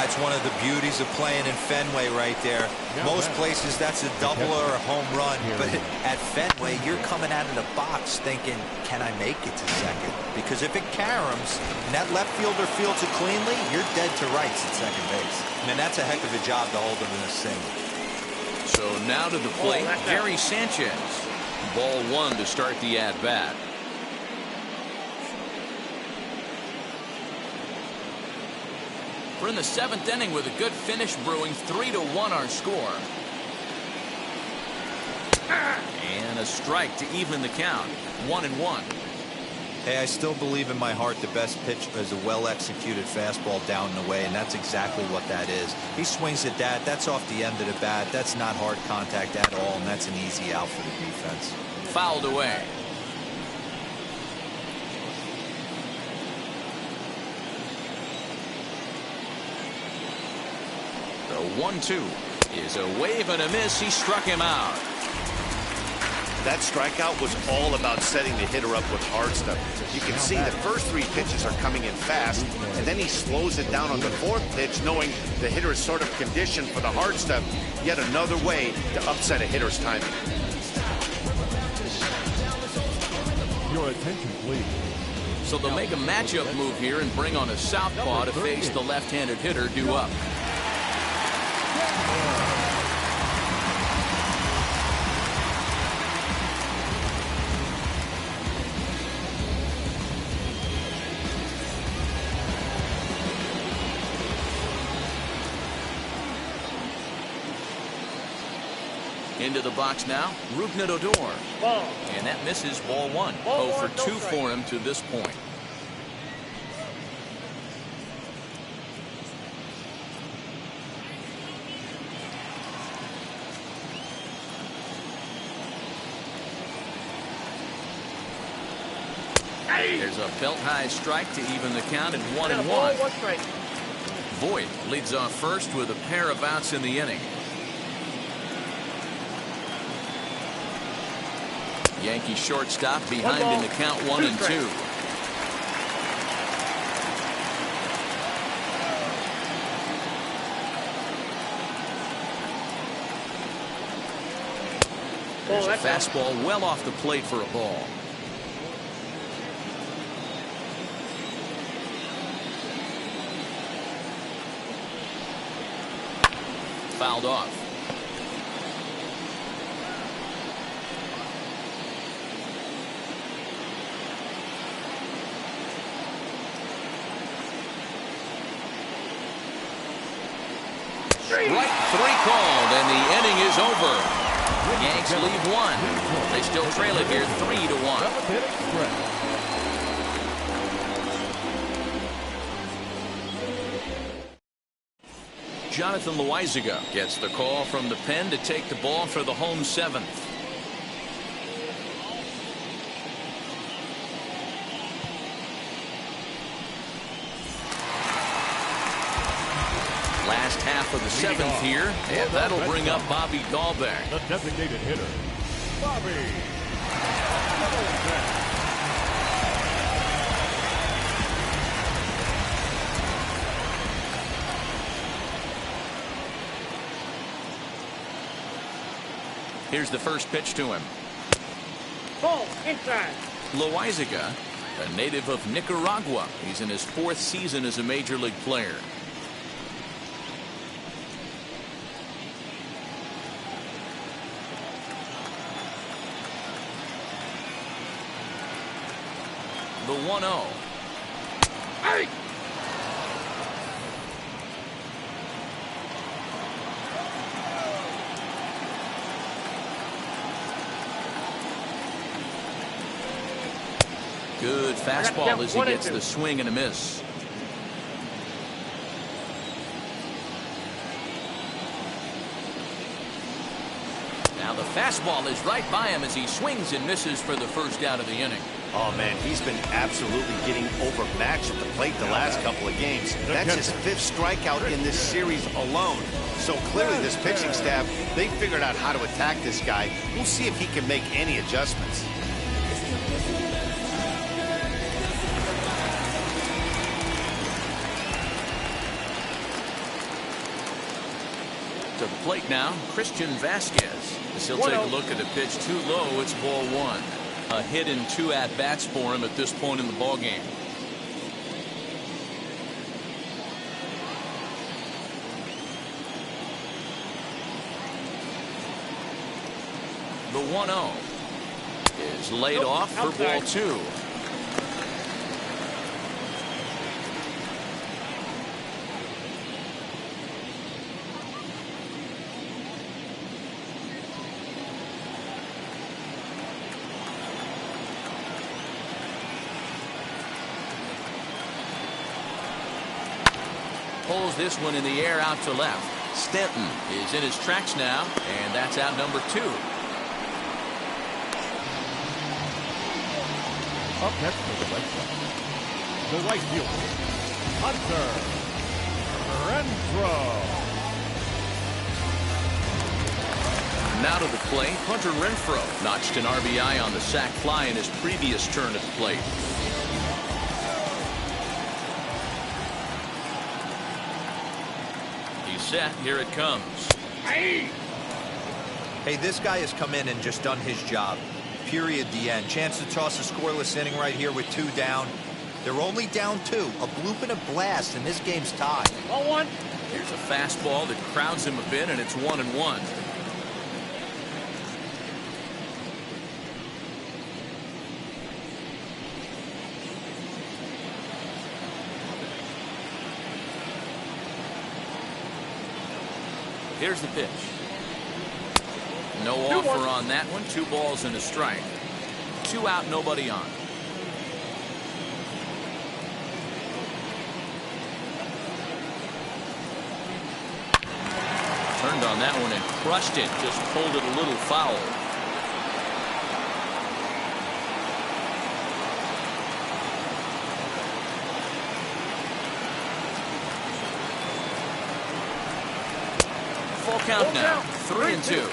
It's one of the beauties of playing in Fenway right there. Most places that's a double or a home run, but at Fenway you're coming out of the box thinking, can I make it to second? Because if it caroms and that left fielder fields it cleanly, you're dead to rights at second base. I mean, that's a heck of a job to hold them in a single. So now to the plate, Gary Sanchez. Ball 1 to start the at-bat. We're in the 7th inning with a good finish brewing. 3-1 our score. And a strike to even the count. 1-1. Hey, I still believe in my heart the best pitch is a well-executed fastball down and away, and that's exactly what that is. He swings at that. That's off the end of the bat. That's not hard contact at all, and that's an easy out for the defense. Fouled away. The 1-2 is a wave and a miss. He struck him out. That strikeout was all about setting the hitter up with hard stuff. You can see the first 3 pitches are coming in fast, and then he slows it down on the 4th pitch, knowing the hitter is sort of conditioned for the hard stuff. Yet another way to upset a hitter's timing. Your attention, please. So they'll make a matchup move here and bring on a southpaw to face the left-handed hitter due up. Into the box now, Rougned Odor. Ball. And that misses ball 1. 0 for 2 for him to this point. There's a belt-high strike to even the count at 1-1. Voit leads off first with a pair of outs in the inning. Yankee shortstop behind in the count 1-2. There's a fastball well off the plate for a ball. Fouled off. Strike 3 called, and the inning is over. The Yanks leave 1. They still trail it here 3-1. Jonathan Loaizaga gets the call from the pen to take the ball for the home 7th. Last half of the 7th here, and that'll bring up Bobby Dahlbeck. The designated hitter, Bobby. Here's the first pitch to him. Ball inside. Loaizaga, a native of Nicaragua. He's in his 4th season as a major league player. The 1-0. Hey! Good fastball as he gets the swing and a miss. Now the fastball is right by him as he swings and misses for the first out of the inning. Oh, man, he's been absolutely getting overmatched at the plate the last couple of games. That's his 5th strikeout in this series alone. So clearly this pitching staff, they figured out how to attack this guy. We'll see if he can make any adjustments. To the plate now, Christian Vasquez. As he'll take a look at a pitch too low, it's ball 1. A hit in 2 at-bats for him at this point in the ballgame. The 1-0 is laid off for ball 2. drills this one in the air out to left. Stanton is in his tracks now, and that's out number 2. Up next for the Red Sox, the right fielder, Hunter Renfroe. Now to the plate, Hunter Renfroe notched an RBI on the sac fly in his previous turn at the plate. He's set. Here it comes. Hey, this guy has come in and just done his job. Period. The end. Chance to toss a scoreless inning right here with 2 down. They're only down 2. A bloop and a blast, and this game's tied. 1-1. Here's a fastball that crowds him a bit, and it's 1-1. Here's the pitch. No offer on that one. 2 balls and a strike. 2 out, nobody on. Turned on that one and crushed it. Just pulled it a little foul. Full count now. 3-2.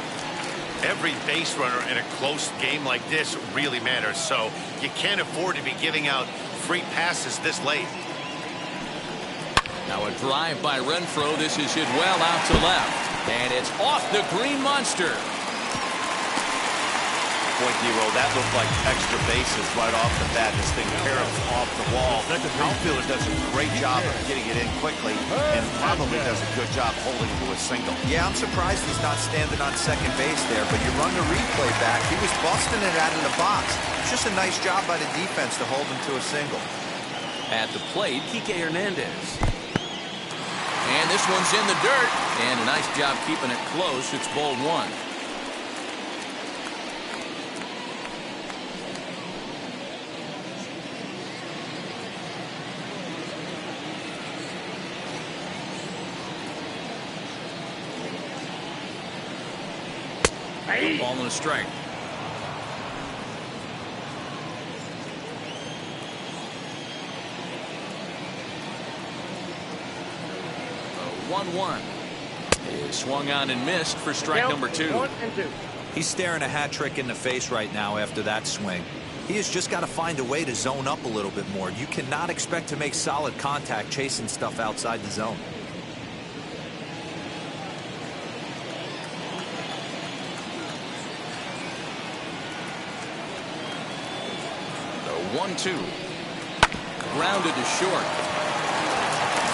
Every base runner in a close game like this really matters, so you can't afford to be giving out free passes this late. Now a drive by Renfroe. This is hit well out to left, and it's off the green monster. Boy, Dero, that looked like extra bases right off the bat. This thing caroms off the wall. Outfielder does a great job of getting it in quickly, and probably does a good job holding it to a single. Yeah, I'm surprised he's not standing on second base there, but you run the replay back. He was busting it out of the box. It's just a nice job by the defense to hold him to a single. At the plate, Kike Hernandez. And this one's in the dirt, and a nice job keeping it close. It's ball 1. Ball and a strike. 1-1. Is swung on and missed for strike number 2. 1-2. He's staring a hat trick in the face right now after that swing. He has just got to find a way to zone up a little bit more. You cannot expect to make solid contact chasing stuff outside the zone. The 1-2. Grounded to short.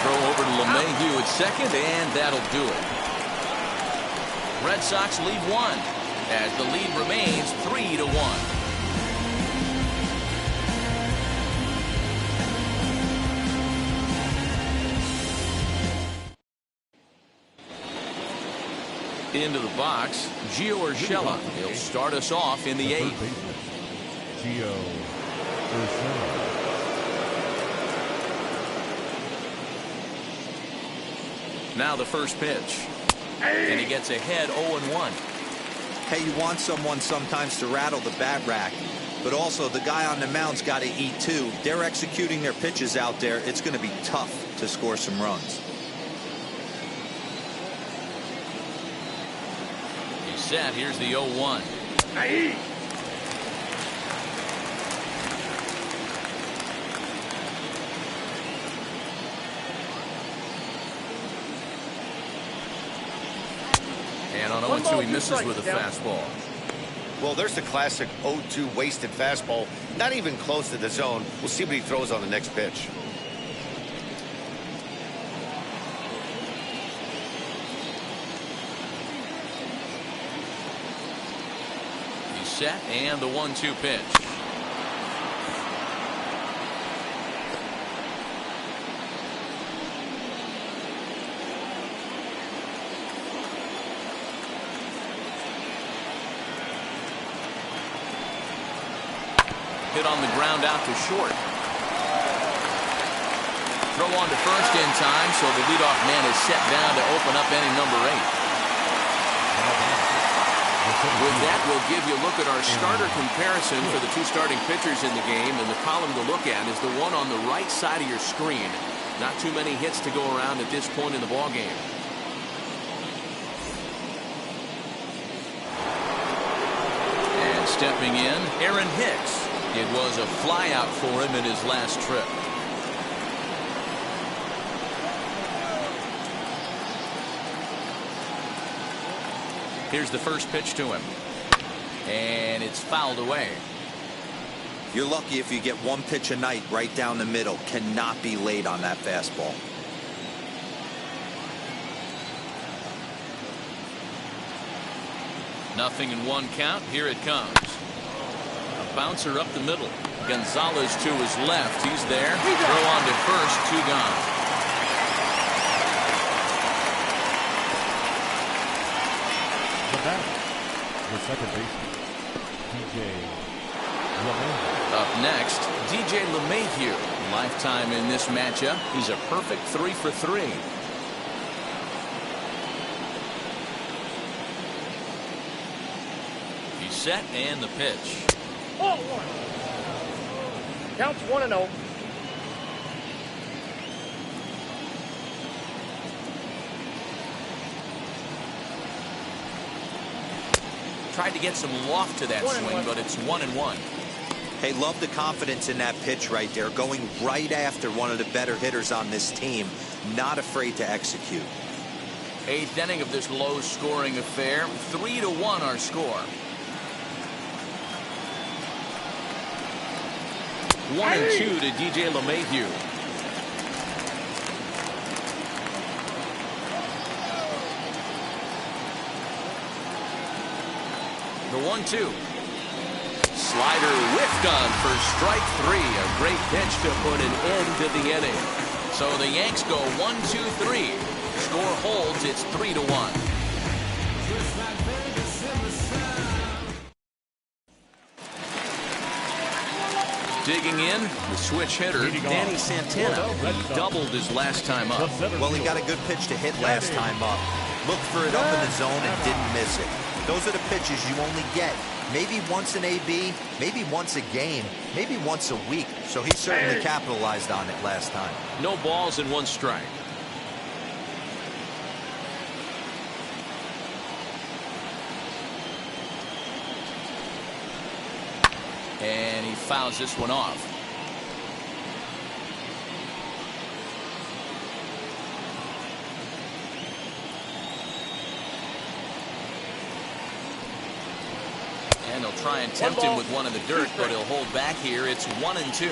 Throw over to LeMahieu at second, and that'll do it. Red Sox lead 1 as the lead remains 3-1. Into the box, Gio Urshela. He'll start us off in the 8th. Gio Urshela. Now the first pitch. And he gets ahead 0-1. Hey, you want someone sometimes to rattle the bat rack, but also the guy on the mound's got to eat too. They're executing their pitches out there. It's going to be tough to score some runs. He's set. Here's the 0-1. And on 0-2, he misses with a fastball. Well, there's the classic 0-2 wasted fastball. Not even close to the zone. We'll see what he throws on the next pitch. He's set, and the 1-2 pitch. Hit on the ground out to short. throw on to first in time, so the leadoff man is set down to open up inning number 8. With that, we'll give you a look at our starter comparison for the two starting pitchers in the game, and the column to look at is the one on the right side of your screen. Not too many hits to go around at this point in the ballgame. And stepping in, Aaron Hicks. It was a flyout for him in his last trip. Here's the first pitch to him. And it's fouled away. You're lucky if you get one pitch a night right down the middle. Cannot be late on that fastball. Nothing in one count. Here it comes. A bouncer up the middle. Gonzalez to his left. He's there. Throw on to first. 2 gone. The second baseman, DJ LeMahieu. Up next, DJ LeMahieu. Lifetime in this matchup. He's a perfect 3 for 3. He's set and the pitch. Oh, 1. Counts 1-0. Tried to get some loft to that swing, but it's 1-1. Hey, love the confidence in that pitch right there. Going right after one of the better hitters on this team. Not afraid to execute. 8th inning of this low-scoring affair. 3-1 our score. 1-2 to DJ LeMahieu. The 1-2. Slider whiffed on for strike 3. A great pitch to put an end to the inning. So the Yanks go 1-2-3. Score holds. It's 3-1. Digging in, the switch hitter, Danny Santana. He doubled his last time up. Well, he got a good pitch to hit last time up. Looked for it up in the zone and didn't miss it. Those are the pitches you only get maybe once an AB, maybe once a game, maybe once a week. So he certainly capitalized on it last time. No balls and 1 strike. And he fouls this one off. And they'll try and tempt him with one in the dirt, but he'll hold back here. It's 1-2.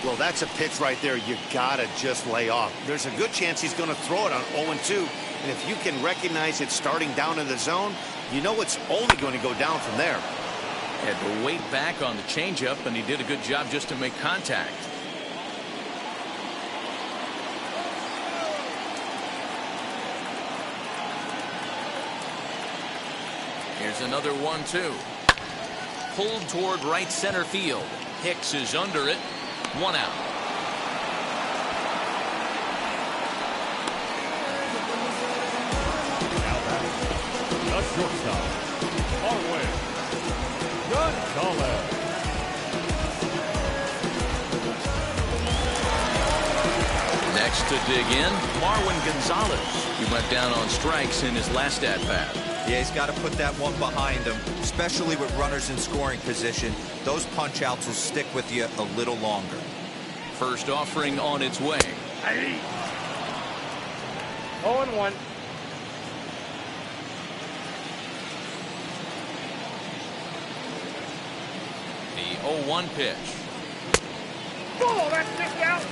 Well, that's a pitch right there you gotta just lay off. There's a good chance he's going to throw it on 0-2. And if you can recognize it starting down in the zone, you know it's only going to go down from there. Had to wait back on the changeup, and he did a good job just to make contact. Here's another 1-2. Pulled toward right center field. Hicks is under it. 1 out. Now batting, the shortstop, Marwin Gonzalez. Next to dig in, Marwin Gonzalez. He went down on strikes in his last at-bat. Yeah, he's got to put that one behind him, especially with runners in scoring position. Those punch-outs will stick with you a little longer. First offering on its way. 0-1. The 0-1 pitch. Oh, that's kicked out.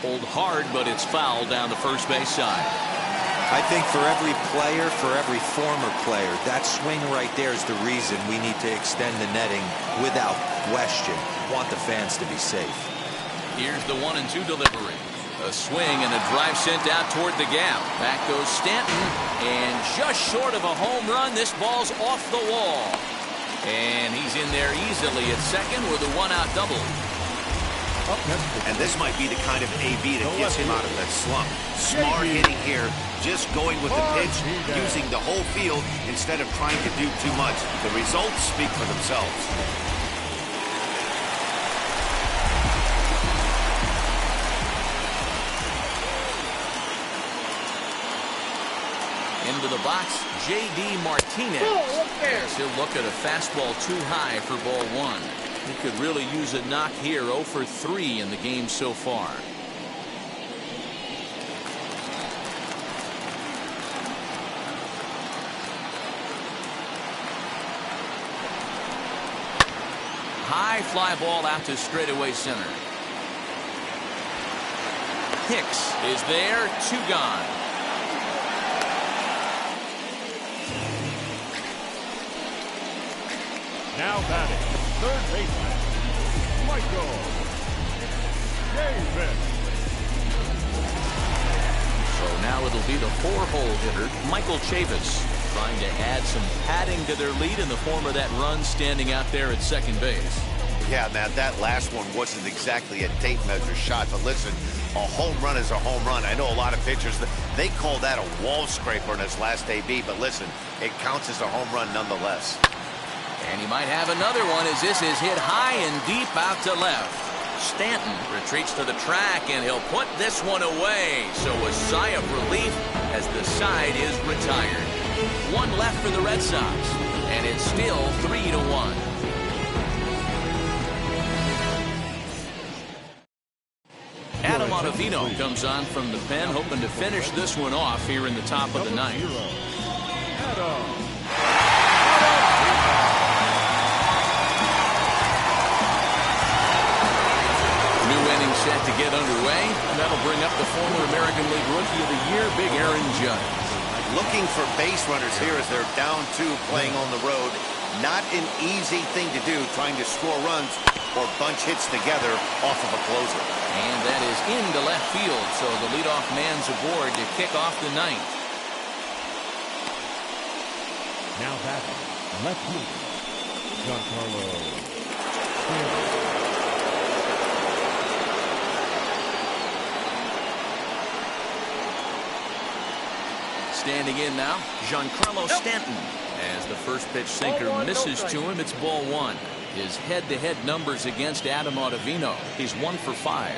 Pulled hard, but it's foul down the first base side. I think for every player, for every former player, that swing right there is the reason we need to extend the netting without question. Want the fans to be safe. Here's the 1-2 delivery. A swing and a drive sent out toward the gap. Back goes Stanton, and just short of a home run, this ball's off the wall. And he's in there easily at second with a one-out double. And this might be the kind of AB that gets him out of that slump. Smart hitting here, just going with the pitch, using the whole field instead of trying to do too much. The results speak for themselves. Into the box, J.D. Martinez. Yes, he'll look at a fastball too high for ball one. He could really use a knock here. 0 for 3 in the game so far. High fly ball out to straightaway center. Hicks is there, 2 gone. Now batting, third baseman, Michael Davis. So now it'll be the 4-hole hitter, Michael Chavis, trying to add some padding to their lead in the form of that run standing out there at second base. Yeah, man, that last one wasn't exactly a tape measure shot, but listen, a home run is a home run. I know a lot of pitchers, they call that a wall scraper in his last AB, but listen, it counts as a home run nonetheless. And he might have another one as this is hit high and deep out to left. Stanton retreats to the track, and he'll put this one away. So a sigh of relief as the side is retired. 1 left for the Red Sox, and it's still 3-1. Adam Ottavino comes on from the pen, hoping to finish this one off here in the top of the ninth. Set to get underway, and that'll bring up the former American League Rookie of the Year, Big Aaron Judge. Looking for base runners here as they're down 2 playing on the road. Not an easy thing to do, trying to score runs or bunch hits together off of a closer. And that is into left field, so the leadoff man's aboard to kick off the ninth. Now batting, left fielder, Giancarlo. Standing in now, Giancarlo Stanton. As the first pitch sinker misses to him, it's ball 1. His head-to-head numbers against Adam Ottavino. He's 1 for 5.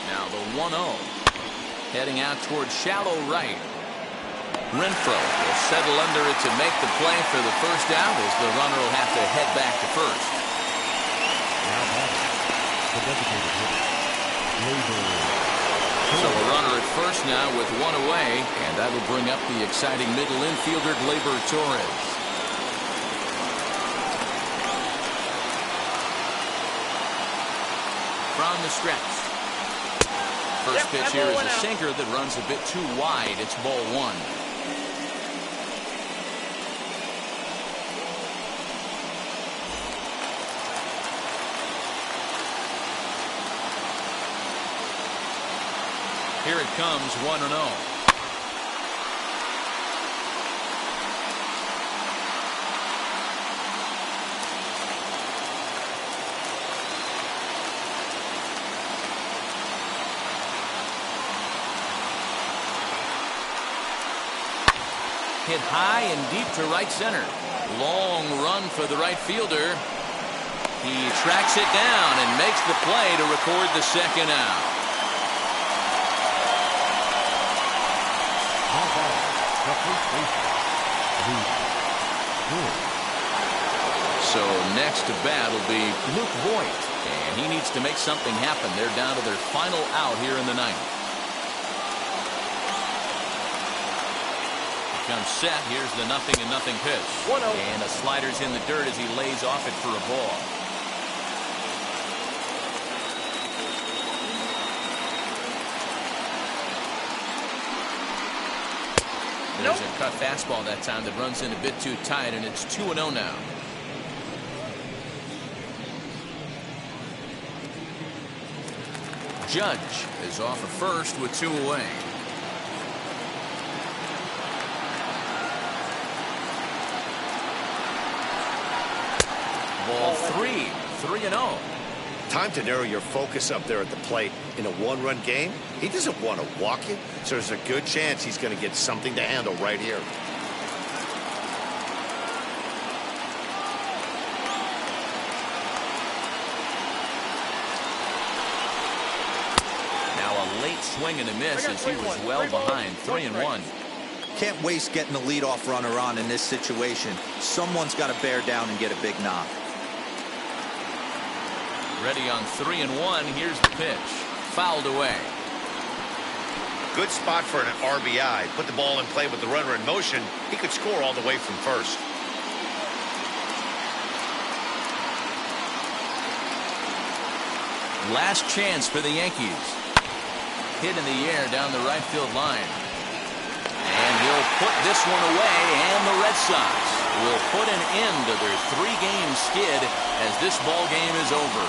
Now the 1-0. Heading out towards shallow right. Renfroe will settle under it to make the play for the first out as the runner will have to head back to first. So a runner at first now with 1 away, and that'll bring up the exciting middle infielder Gleyber Torres. From the stretch. First pitch here is a sinker that runs a bit too wide. It's ball 1. Here it comes, 1-0. Hit high and deep to right center. Long run for the right fielder. He tracks it down and makes the play to record the second out. So next to bat will be Luke Voigt, and he needs to make something happen. They're down to their final out here in the ninth. Comes set. Here's the 0-0 pitch. And a slider's in the dirt as he lays off it for a ball. There's a cut fastball that time that runs in a bit too tight, and it's 2-0 now. Judge is off at first with 2 away. Ball 3-0. Time to narrow your focus up there at the plate. In a one-run game, he doesn't want to walk you, so there's a good chance he's going to get something to handle right here. Now a late swing and a miss as he was well behind. 3-1. Can't waste getting the leadoff runner on in this situation. Someone's got to bear down and get a big knock. Ready on 3-1. Here's the pitch. Fouled away. Good spot for an RBI. Put the ball in play with the runner in motion. He could score all the way from first. Last chance for the Yankees. Hit in the air down the right field line. And he'll put this one away, and the Red Sox will put an end to their 3-game skid as this ball game is over.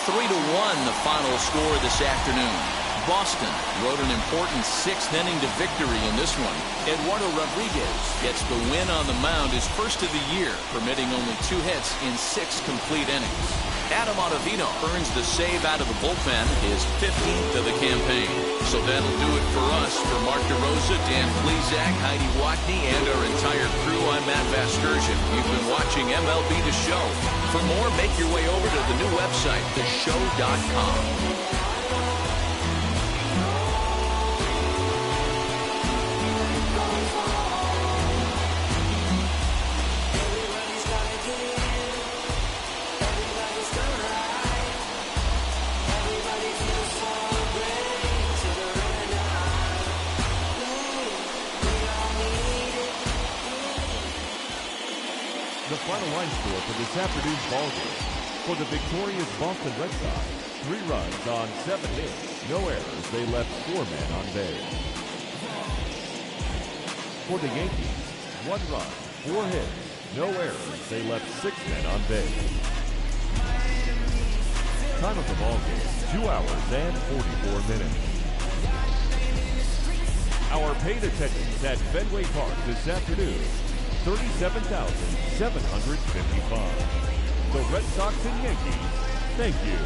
3-1 the final score this afternoon. Boston rode an important 6th inning to victory in this one. Eduardo Rodriguez gets the win on the mound, his first of the year, permitting only 2 hits in 6 complete innings. Adam Ottavino earns the save out of the bullpen, his 15th of the campaign. So that'll do it for us. For Mark DeRosa, Dan Plesac, Heidi Watney, and our entire crew, I'm Matt Vasgersian. You've been watching MLB The Show. For more, make your way over to the new website, theshow.com. The final line score for this afternoon's ball game. For the victorious Boston Red Sox, 3 runs on 7 hits, no errors. They left 4 men on base. For the Yankees, 1 run, 4 hits, no errors. They left 6 men on base. Time of the ball game, 2 hours and 44 minutes. Our paid attendance at Fenway Park this afternoon, 37,755. The Red Sox and Yankees, thank you.